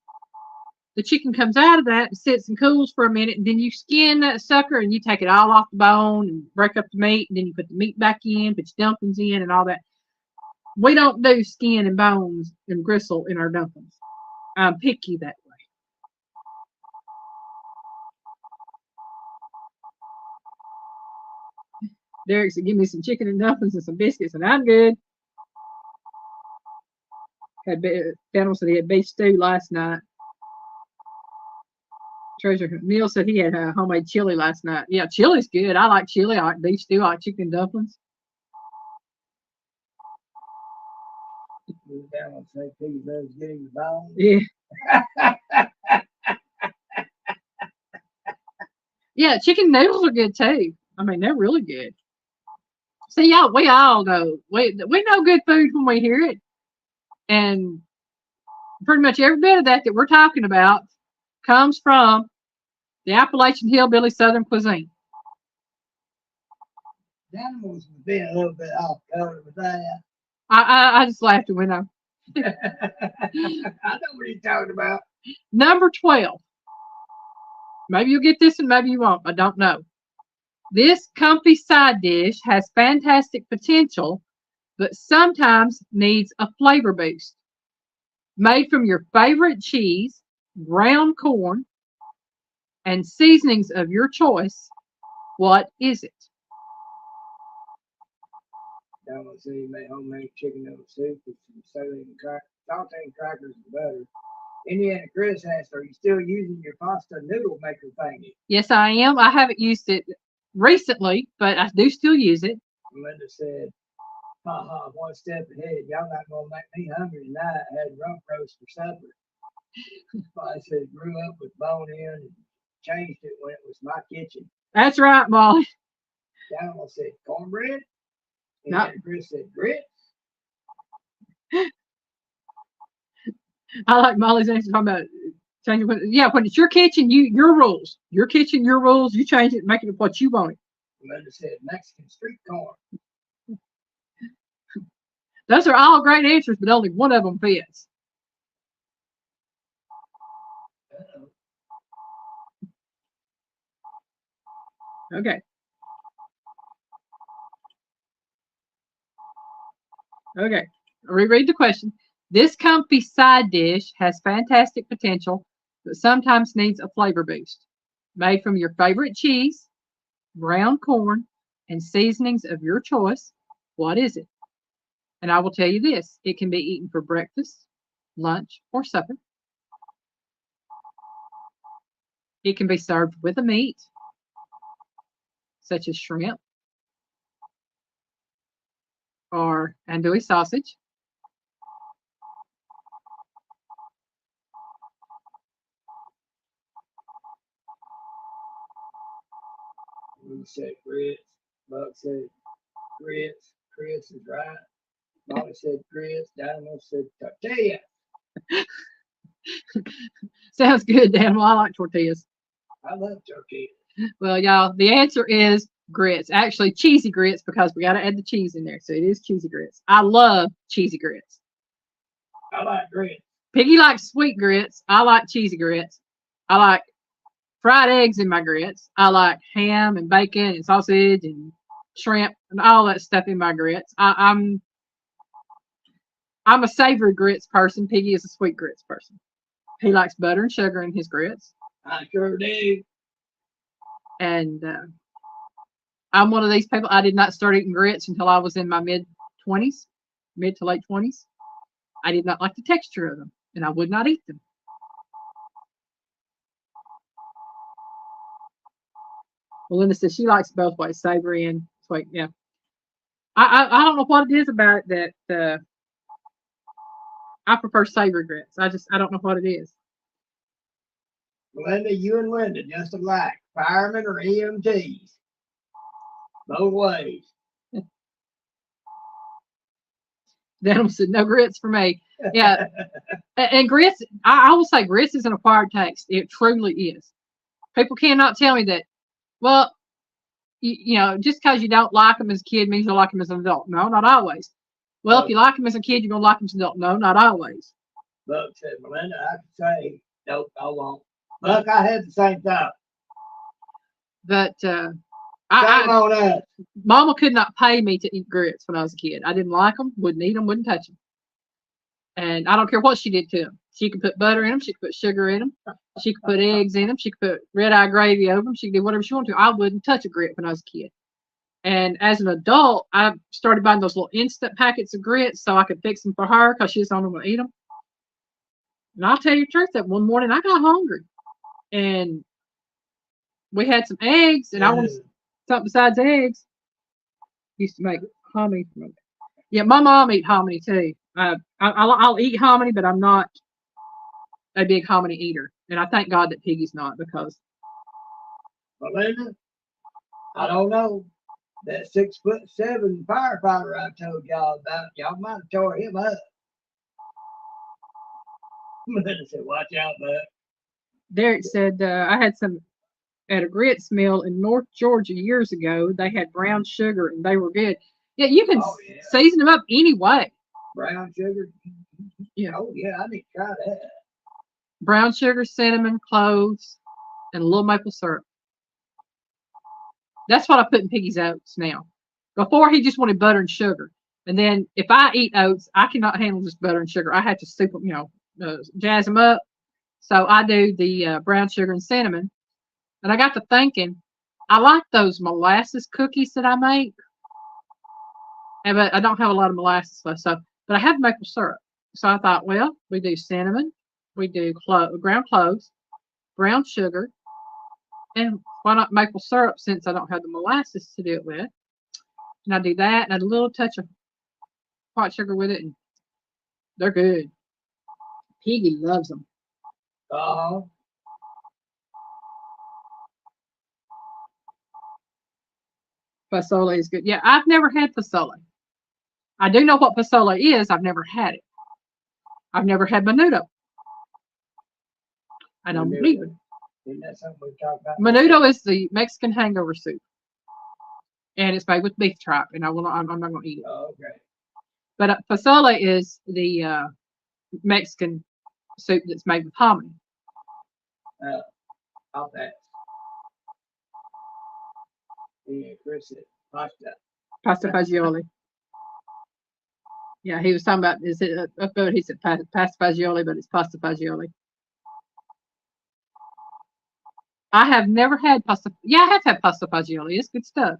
The chicken comes out of that and sits and cools for a minute, and then you skin that sucker and you take it all off the bone and break up the meat, and then you put the meat back in, put your dumplings in and all that. We don't do skin and bones and gristle in our dumplings. I'm picky that way. Derek said, give me some chicken and dumplings and some biscuits, and I'm good. Daniel said he had beef stew last night. Neil said he had homemade chili last night. Yeah, chili's good. I like chili. I like beef stew. I like chicken and dumplings. Yeah. Yeah, chicken noodles are good too. I mean, they're really good. See, y'all, we all know. We know good food when we hear it. And pretty much every bit of that we're talking about comes from the Appalachian Hillbilly Southern cuisine. Animals would be a little bit off color with that. I just laughed and went on. I know what he's talking about. Number 12. Maybe you'll get this and maybe you won't. I don't know. This comfy side dish has fantastic potential, but sometimes needs a flavor boost. Made from your favorite cheese, ground corn, and seasonings of your choice. What is it? I want to see you make homemade chicken noodle soup with some saltine crackers and butter. Indiana Chris asked, "Are you still using your pasta noodle maker thingy?" Yes, I am. I haven't used it recently, but I do still use it. Melinda said, "Ha ha, one step ahead. Y'all not gonna make me hungry tonight. I had rump roast for supper." I said, "Grew up with bone in and changed it when it was my kitchen." That's right, Molly. Daniel said, "Cornbread." And No, Chris said, "Grits." I like Molly's answer talking about changing. When it's your kitchen, your rules. Your kitchen, your rules. You change it, make it what you want it. Melinda said, "Mexican street corn." Those are all great answers, but only one of them fits. Uh-oh. Okay. Okay. Reread the question. This comfy side dish has fantastic potential, but sometimes needs a flavor boost. Made from your favorite cheese, ground corn, and seasonings of your choice. What is it? And I will tell you this, it can be eaten for breakfast, lunch, or supper. It can be served with a meat, such as shrimp or andouille sausage. We said grits. Buck said grits. Chris is right. Molly said grits. Daniel said tortilla. Sounds good, Daniel. I like tortillas. I love tortilla. Well, y'all, the answer is grits. Actually, cheesy grits because we got to add the cheese in there. So it is cheesy grits. I love cheesy grits. I like grits. Piggy likes sweet grits. I like cheesy grits. I like fried eggs in my grits. I like ham and bacon and sausage and shrimp and all that stuff in my grits. I'm a savory grits person. Piggy is a sweet grits person. He likes butter and sugar in his grits. I sure do. And I'm one of these people. I did not start eating grits until I was in my mid to late 20s. I did not like the texture of them, and I would not eat them. Melinda says she likes both ways, savory and sweet. Yeah, I don't know what it is about it that I prefer savory grits. I don't know what it is. Melinda, you and Linda just alike. Firemen or EMTs. Both ways. Daniel said no grits for me. Yeah, and grits. I will say grits is an acquired taste. It truly is. People cannot tell me that. Well, just because you don't like them as a kid means you'll like them as an adult. No, not always. Well, if you like them as a kid, you're going to like them as an adult. No, not always. Buck said, "Melinda, I could say, nope, I won't." Buck, I had the same thought. But On us. Mama could not pay me to eat grits when I was a kid. I didn't like them, wouldn't eat them, wouldn't touch them. And I don't care what she did to them. She could put butter in them. She could put sugar in them. She could put eggs in them. She could put red eye gravy over them. She could do whatever she wanted to. I wouldn't touch a grit when I was a kid. And as an adult, I started buying those little instant packets of grits so I could fix them for her because she was the only one to eat them. And I'll tell you the truth, that one morning I got hungry. And we had some eggs, and I wanted something besides eggs. Used to make hominy from it. Yeah, my mom eat hominy too. I'll eat hominy, but I'm not a big hominy eater. And I thank God that Piggy's not because. Melinda, I don't know. That 6'7" firefighter I told y'all about, y'all might have tore him up. Melinda said, "Watch out, Buck." Derek said, I had some at a grits mill in North Georgia years ago. They had brown sugar and they were good. Yeah, you can season them up any way. Brown sugar? Yeah. Oh, yeah, I need to try that. Brown sugar, cinnamon, cloves, and a little maple syrup. That's what I put in Piggy's oats now. Before, he just wanted butter and sugar. And then if I eat oats, I cannot handle just butter and sugar. I have to soup them, jazz them up. So I do the brown sugar and cinnamon. And I got to thinking, I like those molasses cookies that I make. But I don't have a lot of molasses left, but I have maple syrup. So I thought, well, we do cinnamon, we do ground cloves, brown sugar, and why not maple syrup since I don't have the molasses to do it with? And I do that and a little touch of white sugar with it, and they're good. Piggy loves them. Uh-huh. Fasole is good. Yeah, I've never had fasole. I do know what fasole is. I've never had it. I've never had menudo. I don't believe it. Isn't that something we talked about? Menudo is the Mexican hangover soup, and it's made with beef tripe. And I'm not going to eat it. Oh, okay. But fasole is the Mexican soup that's made with hominy. I'll pass. Yeah, Chris said pasta. Pasta fagioli. Yeah, he was talking about, is it, he said pasta fagioli, but it's pasta fagioli. I have never had pasta. Yeah, I have had pasta fagioli. It's good stuff.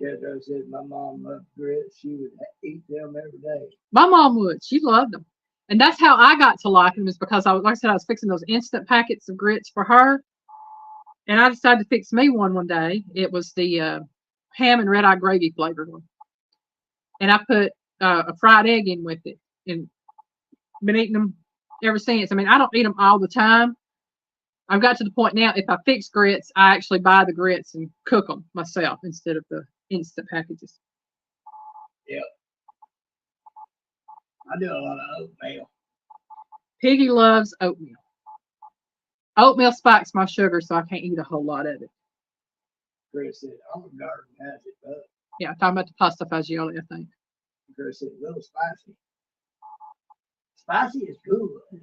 Jethro said my mom loved grits. She would eat them every day. My mom would. She loved them. And that's how I got to like them, is because like I said, I was fixing those instant packets of grits for her. And I decided to fix me one day. It was the ham and red eye gravy flavored one. And I put a fried egg in with it. And been eating them ever since. I mean, I don't eat them all the time. I've got to the point now, if I fix grits, I actually buy the grits and cook them myself instead of the instant packages. Yep. I do a lot of oatmeal. Piggy loves oatmeal. Oatmeal spikes my sugar, so I can't eat a whole lot of it. Chris said Olive Garden has it, but Yeah, I'm talking about the pasta fagioli, I think. Chris said a little spicy. Spicy is good.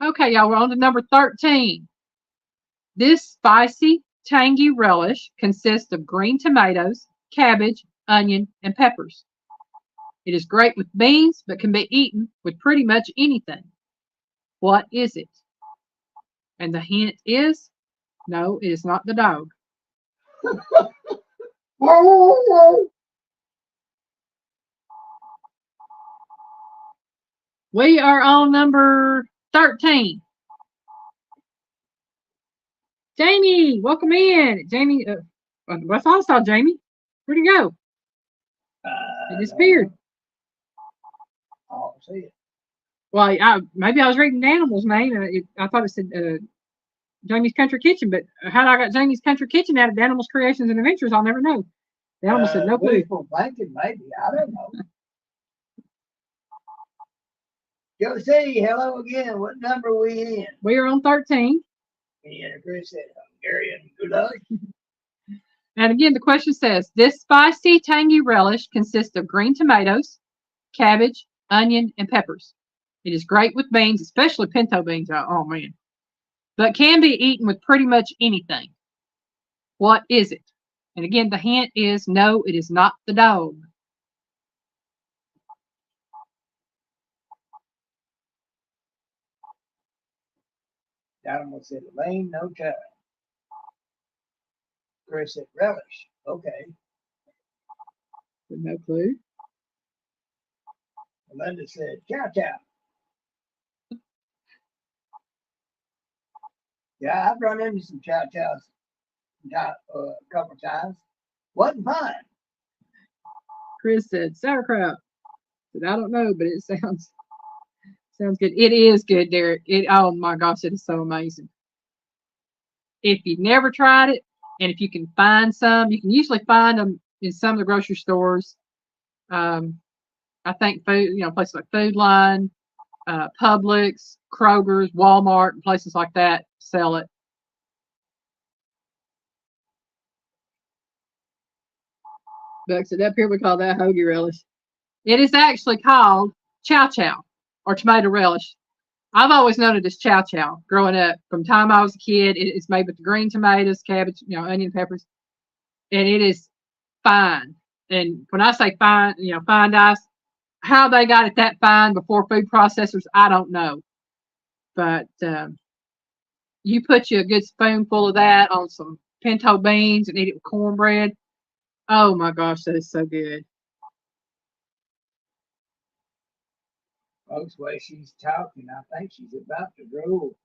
Okay, y'all, we're on to number 13. This spicy, tangy relish consists of green tomatoes, cabbage, onion, and peppers. It is great with beans, but can be eaten with pretty much anything. What is it? And the hint is, no, it is not the dog. We are on number 13. Jamie, welcome in. Jamie, I thought I saw Jamie. Where'd he go? He disappeared. Oh, see it. Well, maybe I was reading the animal's name, and I thought it said Jamie's Country Kitchen, but how I got Jamie's Country Kitchen out of the Animals Creations and Adventures, I'll never know. The animal said no clue. Wishful thinking, maybe. I don't know. Josie, hello again. What number are we in? We are on 13. Yeah, Chris said Hungarian goulash. And again, the question says, this spicy, tangy relish consists of green tomatoes, cabbage, onion, and peppers. It is great with beans, especially pinto beans. Oh, man. But can be eaten with pretty much anything. What is it? And again, the hint is, no, it is not the dog. Animal said Elaine, no time. Chris said relish. Okay. No clue. Melinda said chow chow. Yeah, I've run into some chow chows a couple of times. Wasn't fun. Chris said sauerkraut. Said, I don't know, but it sounds good. It is good, Derek. Oh my gosh, it is so amazing. If you've never tried it, and if you can find some, you can usually find them in some of the grocery stores. I think food, places like Food Line, Publix, Kroger's, Walmart, places like that sell it. Buck said up here we call that hoagie relish. It is actually called chow chow or tomato relish. I've always known it as chow chow growing up. From the time I was a kid, it's made with the green tomatoes, cabbage, onion, peppers, and it is fine. And when I say fine, fine dice, how they got it that fine before food processors, I don't know. But you put you a good spoonful of that on some pinto beans and eat it with cornbread. Oh my gosh, that is so good. Folks, the way she's talking, I think she's about to drool.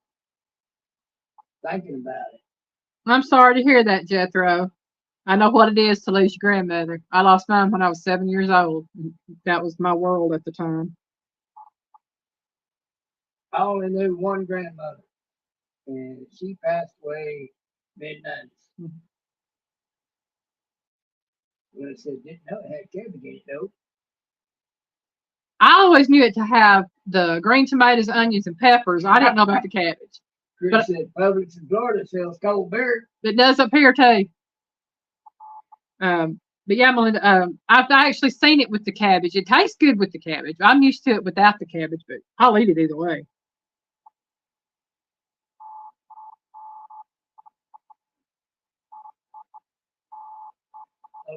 Thinking about it. I'm sorry to hear that, Jethro. I know what it is to lose your grandmother. I lost mine when I was 7 years old. That was my world at the time. I only knew one grandmother, and she passed away mid-90s. Well, I said, didn't know it had cabbage in it, though. I always knew it to have the green tomatoes, onions, and peppers. I didn't know about the cabbage. Chris said Publix in Florida sells cold beer. It does up here too. But yeah, Melinda, I've actually seen it with the cabbage. It tastes good with the cabbage. I'm used to it without the cabbage, but I'll eat it either way.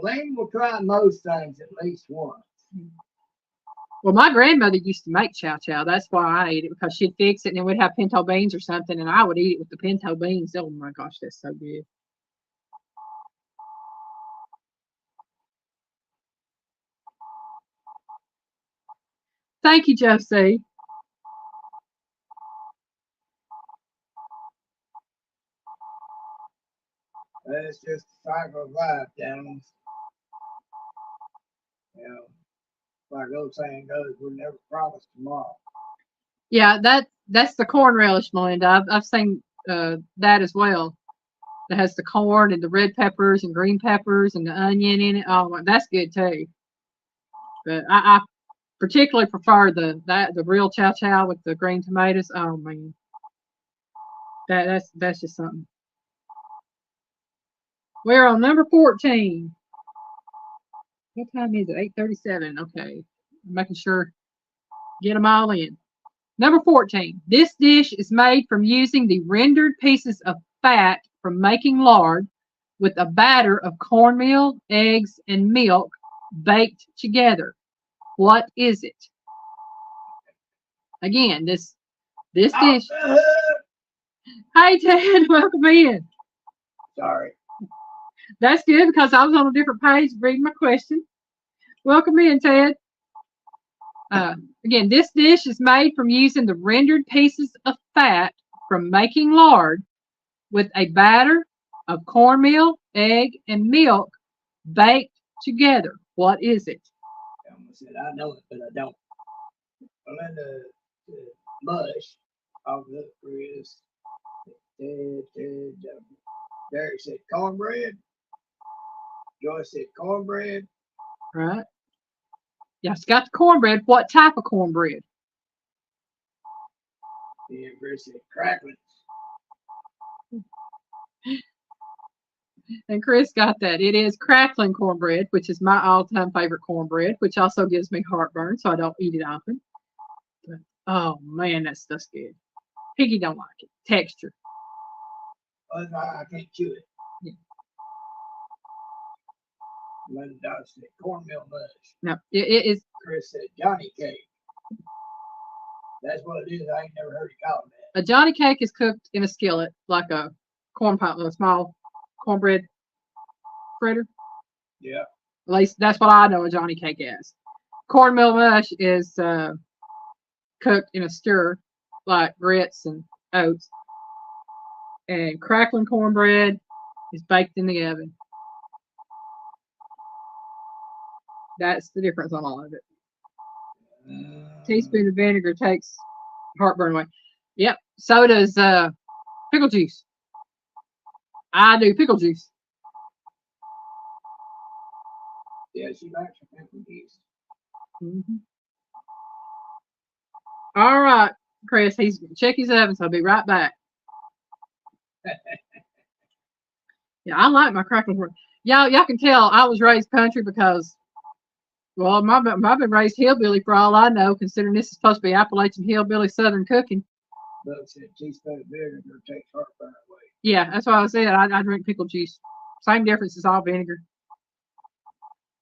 Elaine will try most things at least once. Well, my grandmother used to make chow chow. That's why I ate it, because she'd fix it and then we'd have pinto beans or something, and I would eat it with the pinto beans. Oh my gosh, that's so good. Thank you, Josie. That's just the cycle of life, gentlemen. You know, like old saying goes, we're never promised tomorrow. Yeah, that's the corn relish, Melinda. I've seen that as well. That has the corn and the red peppers and green peppers and the onion in it. Oh, that's good too. But I particularly prefer the real chow chow with the green tomatoes. Oh man, that's just something. We're on number 14. What time is it? 8:37. Okay, making sure get them all in. Number 14. This dish is made from using the rendered pieces of fat from making lard with a batter of cornmeal, eggs, and milk baked together. What is it? Again, this dish. Hey Ted, welcome in. Sorry. That's good because I was on a different page reading my question. Welcome in, Ted. Again, this dish is made from using the rendered pieces of fat from making lard with a batter of cornmeal, egg, and milk baked together. What is it? I almost said I know it, but I don't. Well, then the mush, I'll look for is Derek said cornbread. Joyce said cornbread. Right. Yeah, it's got the cornbread. What type of cornbread? And Chris said cracklings. And Chris got that. It is crackling cornbread, which is my all-time favorite cornbread, which also gives me heartburn, so I don't eat it often. But, oh man, that stuff's good. Piggy don't like it. Texture. Oh, no, I can't chew it. Yeah. Linda Dodge said cornmeal mush. No, it is. Chris said Johnny cake. That's what it is. I ain't never heard it called that. A Johnny cake is cooked in a skillet, like a corn pop, a small cornbread fritter. Yeah. At least that's what I know a Johnny cake is. Cornmeal mush is cooked in a stir, like grits and oats. And crackling cornbread is baked in the oven. That's the difference on all of it. Teaspoon of vinegar takes heartburn away. Yep. So does pickle juice. I do pickle juice. Yeah, she likes her pickle juice. Mm-hmm. All right, Chris. He's check his oven, so I'll be right back. Yeah, I like my crackling corn. Y'all can tell I was raised country because, well, I've been raised hillbilly for all I know, considering this is supposed to be Appalachian hillbilly Southern cooking. But said teaspoon of vinegar takes heartburn away. Yeah, that's why I said I drink pickle juice. Same difference as all vinegar.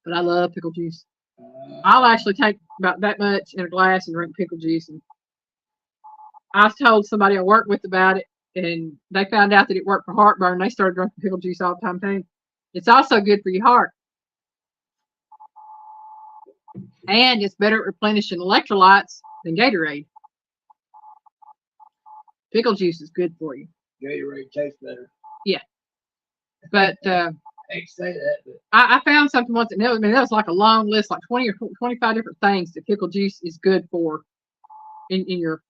But I love pickle juice. I'll actually take about that much in a glass and drink pickle juice. And I told somebody I worked with about it, and they found out that it worked for heartburn. They started drinking pickle juice all the time too. It's also good for your heart. And it's better at replenishing electrolytes than Gatorade. Pickle juice is good for you. Gatorade tastes better. Yeah. But I hate to say that, but I found something once, and that was like a long list, like 20 or 25 different things that pickle juice is good for in your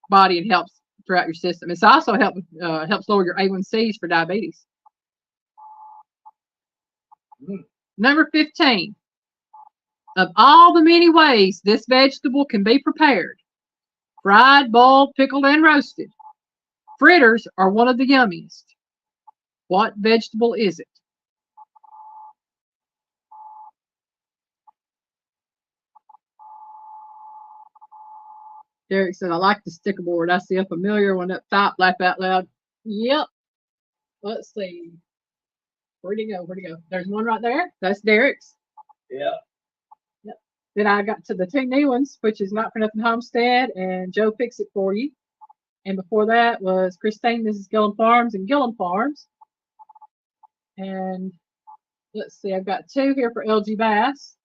body and helps throughout your system. It's also helps lower your A1Cs for diabetes. Number 15. Of all the many ways this vegetable can be prepared, fried, boiled, pickled, and roasted, fritters are one of the yummiest. What vegetable is it? Derek said, I like the sticker board. I see a familiar one up top. Laugh out loud. Yep. Let's see. Where'd he go? Where'd he go? There's one right there. That's Derek's. yeah. Yep. Then I got to the two new ones, which is Not for Nothing Homestead and Joe Fix It For You. And before that was Christine, Mrs. Gillum Farms and Gillum Farms. And let's see, I've got two here for LG Bass.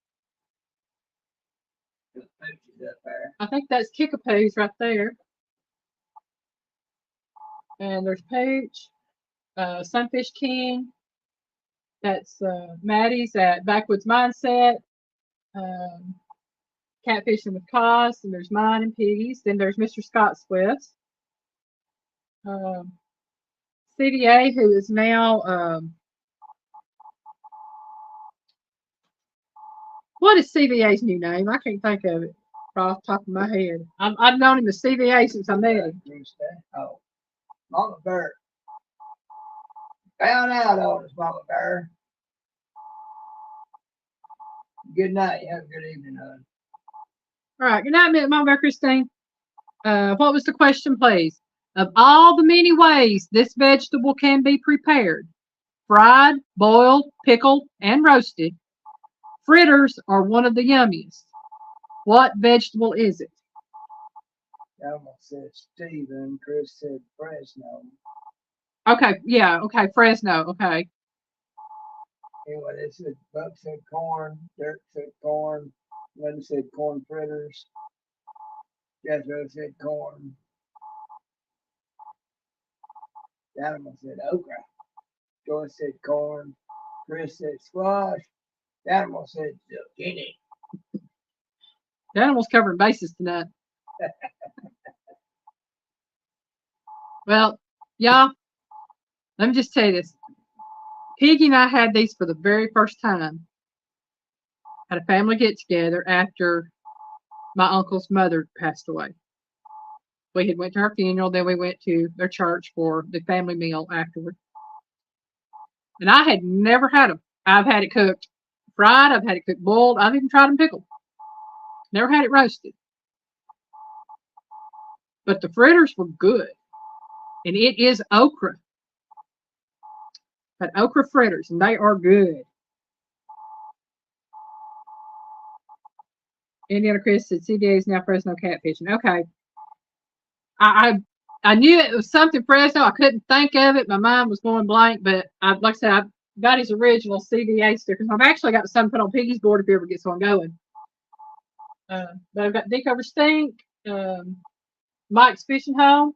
I think that's Kickapoos right there. And there's Pooch, Sunfish King. That's Maddie's at Backwoods Mindset. Catfishing with Cos. And there's mine and Piggy's. Then there's Mr. Scott Swift's. CDA, who is now what is CVA's new name? I can't think of it off the top of my head. I've known him as CVA since I met him. Oh, Mama Bear. Found out on us, Mama Bear. Good night. Have a good evening, hon. All right. Good night, Mama Bear Christine. What was the question, please? Of all the many ways this vegetable can be prepared, fried, boiled, pickled, and roasted, fritters are one of the yummiest. What vegetable is it? Alma said Stephen. Chris said Fresno. Okay, yeah, okay, Fresno, okay. Anyway, they said Buck said corn, Dirk said corn, Linda said corn fritters, Jethro said corn, Alma said okra, Joyce said corn, Chris said squash, Alma said zucchini. The animal's covering bases tonight. Well, y'all, let me just tell you this. Piggy and I had these for the very first time at a family get-together after my uncle's mother passed away. We had went to her funeral, then we went to their church for the family meal afterward. And I had never had them. I've had it cooked fried, I've had it cooked boiled, I've even tried them pickled. Never had it roasted. But the fritters were good. And it is okra. But okra fritters, and they are good. Indiana Chris said CDA is now Fresno catfishing. Okay. I knew it was something Fresno. I couldn't think of it. My mind was going blank, but like I said, I've got his original CDA stickers. I've actually got some put on Piggy's board if he ever gets one going. But I've got Dick Over Stink, Mike's Fishing Hole,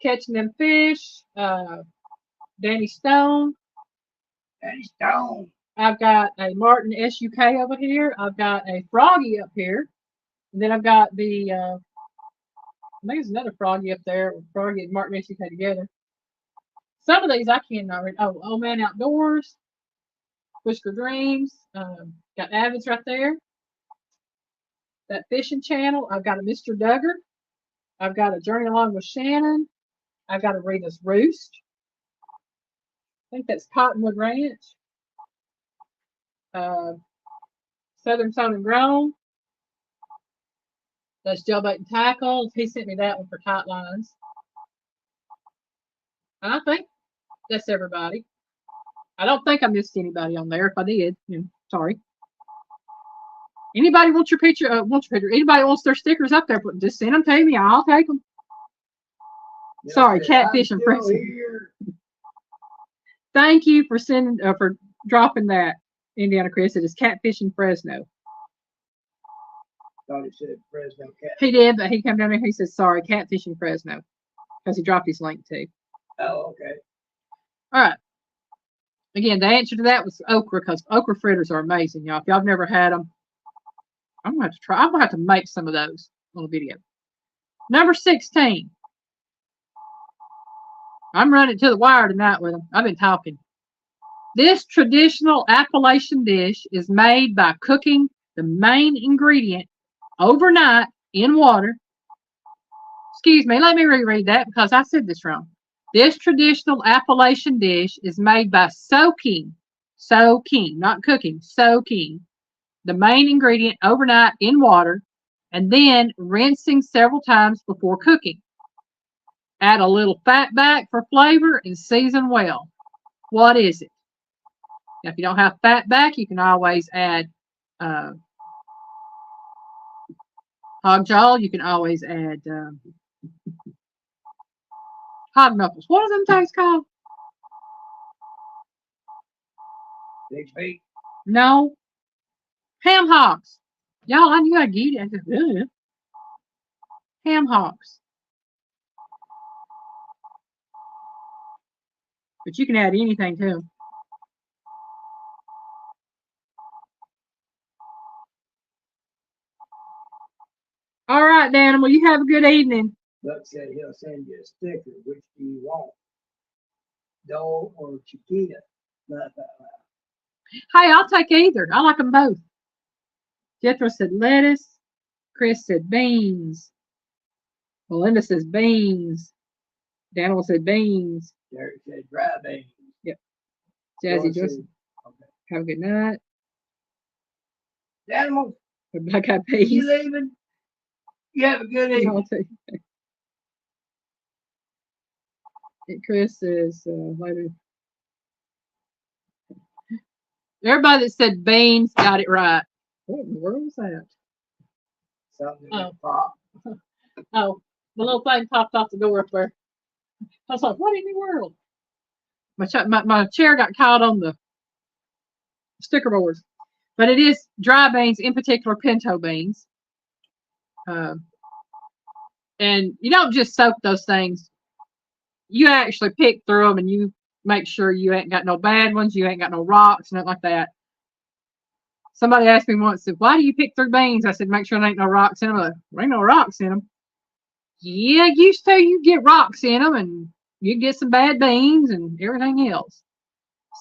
Catching Them Fish, Danny Stone. Danny Stone. I've got a Martin SUK over here. I've got a Froggy up here. And then I've got the, I think there's another Froggy up there with Froggy and Martin SUK together. Some of these I cannot read. Oh, Old Man Outdoors, Whisker Dreams. Got Avids right there. That Fishing Channel. I've got a Mr. Duggar. I've got a Journey Along with Shannon. I've got a Rita's Roost. I think that's Cottonwood Ranch. Southern Sown and Grown. That's Jailbait and Tackle. He sent me that one for tight lines. And I think that's everybody. I don't think I missed anybody on there. If I did, sorry. Anybody wants your picture? Anybody wants their stickers up there? Just send them to me. I'll take them. Sorry, said, catfish "I'm and still Fresno. here." Thank you for sending for dropping that, Indiana Chris. It is catfish and Fresno. Thought it said Fresno cat. He did, but he came down there. He said, "Sorry, catfish and Fresno," because he dropped his link too. Oh, okay. All right. Again, the answer to that was okra, because okra fritters are amazing, y'all. If y'all have never had them, I'm gonna have to try. I'm gonna have to make some of those on a video. Number 16. I'm running to the wire tonight with them. I've been talking. This traditional Appalachian dish is made by cooking the main ingredient overnight in water. Excuse me, let me reread that because I said this wrong. This traditional Appalachian dish is made by soaking, not cooking, soaking the main ingredient overnight in water and then rinsing several times before cooking. Add a little fat back for flavor and season well. What is it? Now, if you don't have fat back, you can always add hog jaw. You can always add hog knuckles. What are them things called? Big feet. No. Ham hocks. Y'all, I knew I'd get it. Ugh. Ham hocks. But you can add anything to them. All right, Dan. Well, you have a good evening. Buck said he'll send you a sticker. Which do you want? Dole or Chiquita? Not that loud. Hey, I'll take either. I like them both. Jethro said lettuce. Chris said beans. Melinda says beans. Daniel said beans. Derek said dry beans. Yep. Jazzy just okay. Have a good night. Animals, Black eyed peas. you leaving? You have a good evening. Chris says later. Everybody that said beans got it right. What in the world was that? Something that popped. Oh, the little thing popped off the door up there. I was like, what in the world? My chair got caught on the sticker boards. But it is dry beans, in particular pinto beans. And you don't just soak those things. You actually pick through them and you make sure you ain't got no bad ones, you ain't got no rocks, nothing like that. Somebody asked me once, why do you pick through beans? I said, make sure there ain't no rocks in them. There ain't no rocks in them. Yeah, used to you get rocks in them and you get some bad beans and everything else.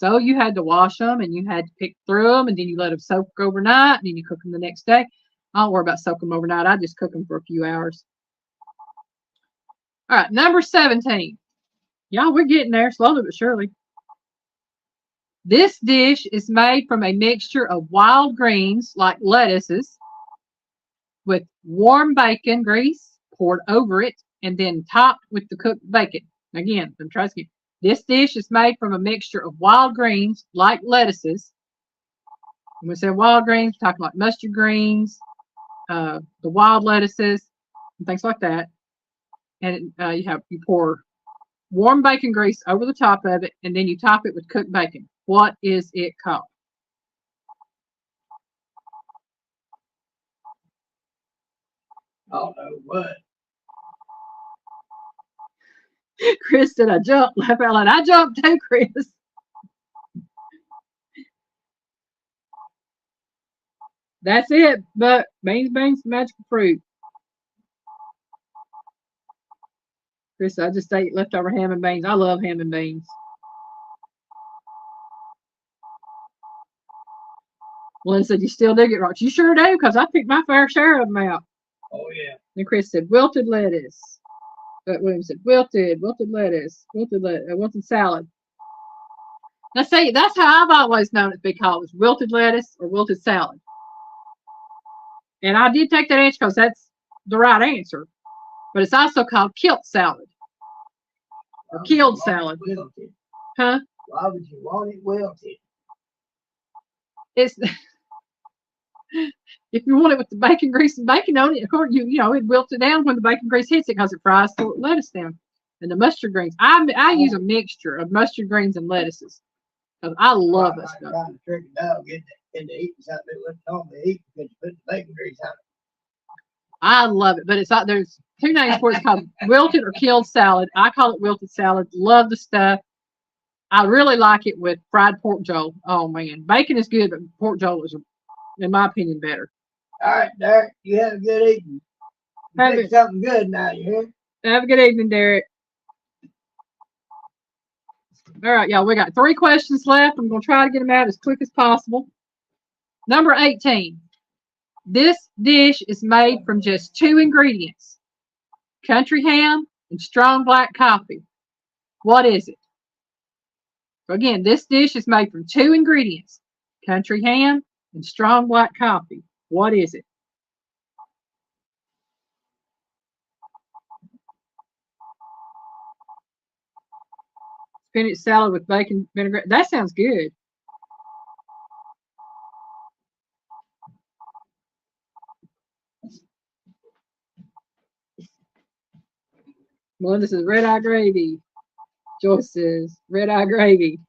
So you had to wash them and you had to pick through them and then you let them soak overnight and then you cook them the next day. I don't worry about soaking them overnight. I just cook them for a few hours. All right, number 17. Y'all, we're getting there slowly but surely. This dish is made from a mixture of wild greens like lettuces with warm bacon grease poured over it and then topped with the cooked bacon. Again, I'm trying to get this dish is made from a mixture of wild greens like lettuces. When we say wild greens, we're talking like mustard greens, the wild lettuces, and things like that. And you pour warm bacon grease over the top of it, and then you top it with cooked bacon. What is it called? I don't know what. Chris said I jumped. Laugh out loud. I jumped too, Chris. That's it. But beans, magical fruit. Chris, I just ate leftover ham and beans. I love ham and beans. Lynn said, you still do get rocks. You sure do, because I picked my fair share of them out. Oh, yeah. And Chris said, wilted lettuce. But William said, wilted lettuce, wilted salad. Now, see, that's how I've always known it to be called, is wilted lettuce or wilted salad. And I did take that answer because that's the right answer. But it's also called kilt salad. Or killed salad. Huh? Why would you want it wilted? It's if you want it with the bacon grease and bacon on it, of course, you know, it wilts it down when the bacon grease hits it because it fries the lettuce down. And the mustard greens, I use a mixture of mustard greens and lettuces. I love it. I'm trying to trick a dog into eating something it wouldn't normally eat because you put the bacon grease on it. I love it, but it's not. There's two names for it. It's called wilted or killed salad. I call it wilted salad. Love the stuff. I really like it with fried pork jowl. Oh man, bacon is good, but pork jowl is, in my opinion, better. All right, Derek, you have a good evening. Make something good now, you hear? Have a good evening, Derek. All right, y'all, we got 3 questions left. I'm going to try to get them out as quick as possible. Number 18. This dish is made from just 2 ingredients, country ham and strong black coffee. What is it? So again, this dish is made from 2 ingredients, country ham and strong black coffee. What is it? Spinach salad with bacon vinaigrette. That sounds good. Melinda says red eye gravy. Joyce says red eye gravy.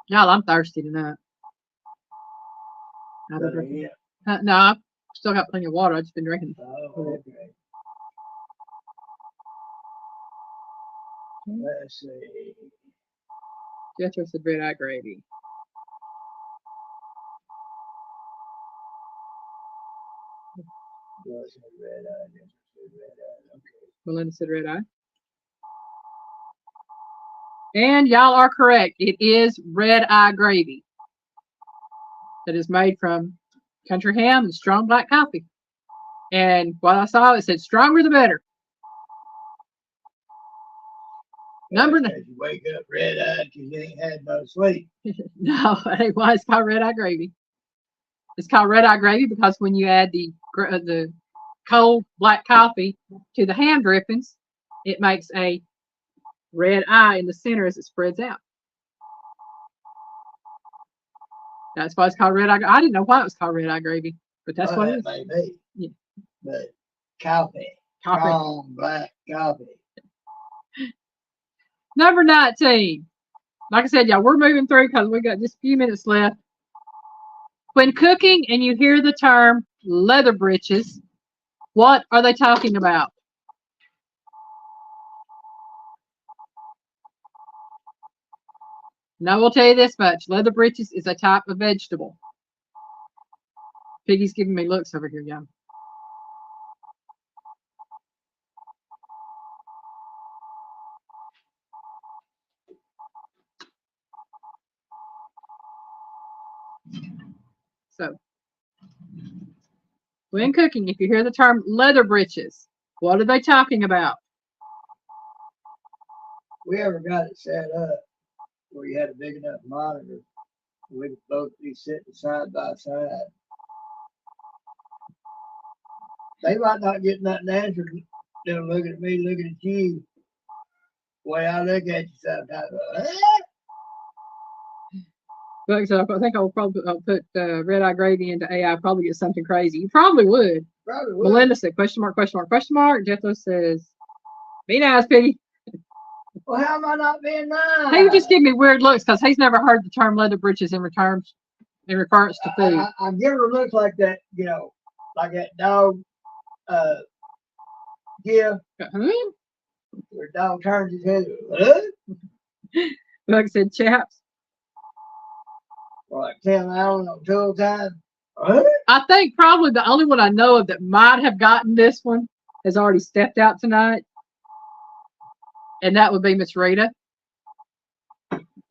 Y'all, I'm thirsty tonight. No, I've still got plenty of water. I've just been drinking. Oh, okay. Let's see. Jethro said red eye gravy. Red eye. Okay. Melinda said red eye. And y'all are correct. It is red eye gravy that is made from country ham and strong black coffee. And what I saw, it said stronger the better. Number 9. You wake up red eyed because you ain't had no sleep. No, that ain't why it's called red eye gravy. It's called red eye gravy because when you add the cold black coffee to the ham drippings, it makes a red eye in the center as it spreads out. That's why it's called red eye. I didn't know why it was called red eye gravy, but that's what it is. May be. Yeah. But coffee. Strong black coffee. Number 19. Like I said, y'all, we're moving through because we got just a few minutes left. When cooking and you hear the term leather breeches, what are they talking about? Now, we'll tell you this much. Leather breeches is a type of vegetable. Piggy's giving me looks over here, y'all. So, when cooking, if you hear the term leather breeches, what are they talking about? We ever got it set up where you had a big enough monitor, we could both be sitting side by side. They might not get nothing answered. They're looking at me, looking at you. The way I look at you sometimes. So I think I'll put red eye gravy into AI. Probably get something crazy. You probably would. Probably would. Melinda said question mark, question mark, question mark. Jethro says, be nice, Piggy. Well, how am I not being nice? He would just give me weird looks because he's never heard the term leather breeches in reference to food. I give her looks like that, like that dog give. Where dog turns his head. Like I said, chaps. Like Tim Allen on Tool Time. I think probably the only one I know of that might have gotten this one has already stepped out tonight. And that would be Miss Rita.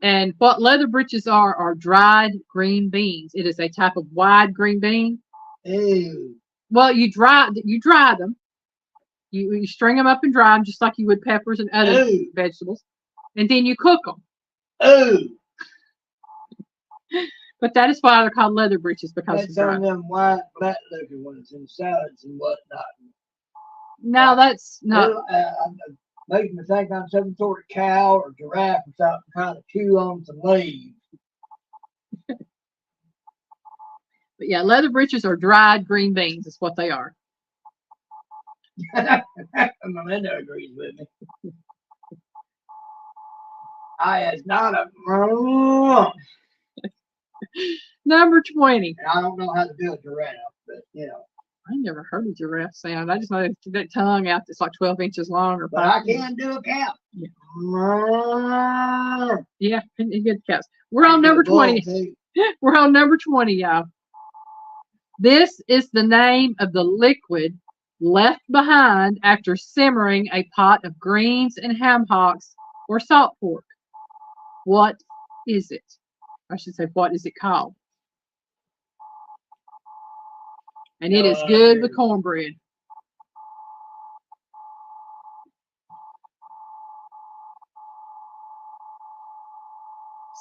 And what leather breeches are dried green beans. It is a type of wide green bean. Ew. Well, you dry them. You string them up and dry them just like you would peppers and other vegetables. And then you cook them. Ooh. But that is why they're called leather breeches because that's on them white, black looking ones in salads and whatnot. No, that's not. Makes me think I'm some sort of cow or giraffe or something trying to chew on some leaves. But yeah, leather britches are dried green beans. Is what they are. Melinda agrees with me. I is not a. Number 20. And I don't know how to do a giraffe, but you know. I never heard a giraffe sound. I just know that tongue out that's like 12 inches long. Or but I can do a cow. Yeah. Yeah, you get the cows. We're on number 20. We're on number 20, y'all. This is the name of the liquid left behind after simmering a pot of greens and ham hocks or salt pork. What is it? I should say, what is it called? And it is good with cornbread.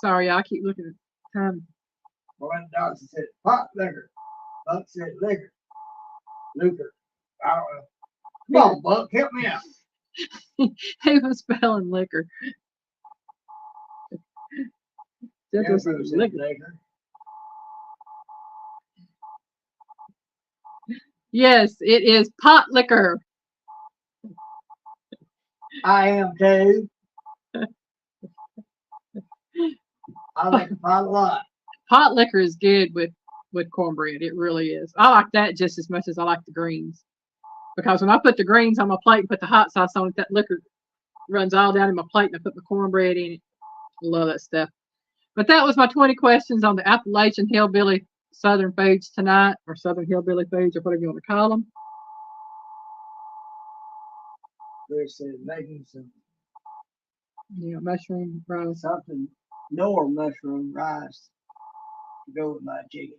Sorry, I keep looking at the time. One Dawson said pot liquor. Buck said liquor. Lucre. I don't know. Come on, Buck, help me out. He was spelling liquor. That was liquor. Yes, it is pot liquor. I am too. I like the pot a lot. Pot liquor is good with cornbread. It really is. I like that just as much as I like the greens. Because when I put the greens on my plate and put the hot sauce on it, that liquor runs all down in my plate and I put my cornbread in it. I love that stuff. But that was my 20 questions on the Appalachian Hillbilly Southern foods tonight, or Southern Hillbilly foods, or whatever you want to call them. Chris said making some mushroom rice. Something nor mushroom rice to go with my chicken.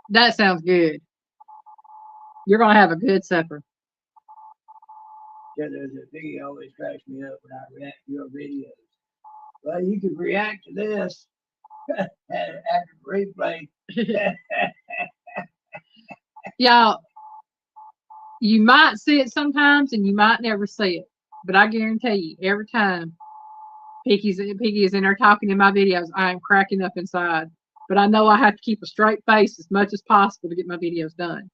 That sounds good. You're gonna have a good supper. Yeah, there's a video always cracks me up when I react to your videos. Well, you can react to this after replay. Y'all, you might see it sometimes and you might never see it, but I guarantee you, every time Piggy is in there talking in my videos, I am cracking up inside. But I know I have to keep a straight face as much as possible to get my videos done.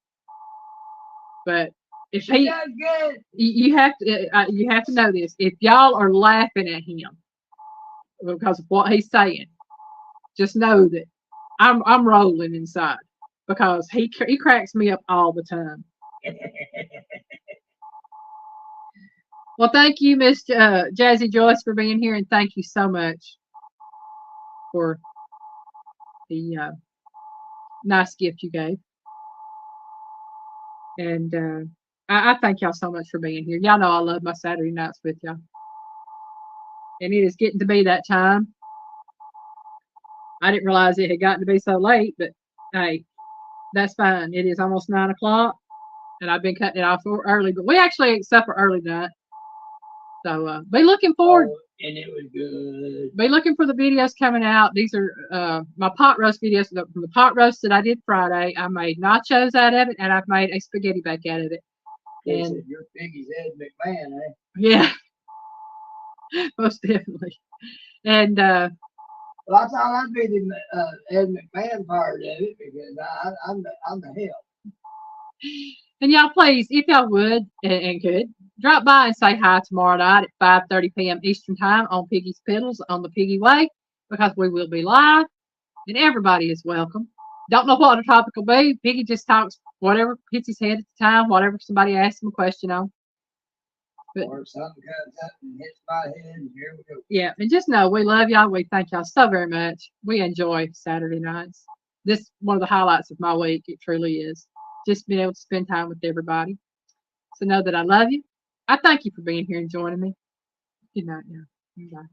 But if he, you have to know this. If y'all are laughing at him because of what he's saying, just know that I'm rolling inside because he cracks me up all the time. Well, thank you, Miss Jazzy Joyce, for being here, and thank you so much for the nice gift you gave. And I thank y'all so much for being here. Y'all know I love my Saturday nights with y'all. And it is getting to be that time. I didn't realize it had gotten to be so late, but hey, that's fine. It is almost 9 o'clock, and I've been cutting it off early. But we actually ate supper early tonight. So be looking forward. Oh, and it was good. Be looking for the videos coming out. These are my pot roast videos. From the pot roast that I did Friday, I made nachos out of it, and I've made a spaghetti back out of it. And you're Piggy's Ed McMahon, eh? Yeah, most definitely. And well, I thought I'd be the Ed McMahon part of it because I'm the help. And y'all, please, if y'all would and could, drop by and say hi tomorrow night at 5:30 p.m. Eastern Time on Piggy's Pedals on the Piggy Way, because we will be live and everybody is welcome. Don't know what the topic will be. Piggy just talks whatever hits his head at the time, whatever somebody asks him a question on. But, or something comes up and hits my head, and here we go. Yeah, and just know we love y'all. We thank y'all so very much. We enjoy Saturday nights. This is one of the highlights of my week. It truly is. Just being able to spend time with everybody. So know that I love you. I thank you for being here and joining me. Good night now. Bye.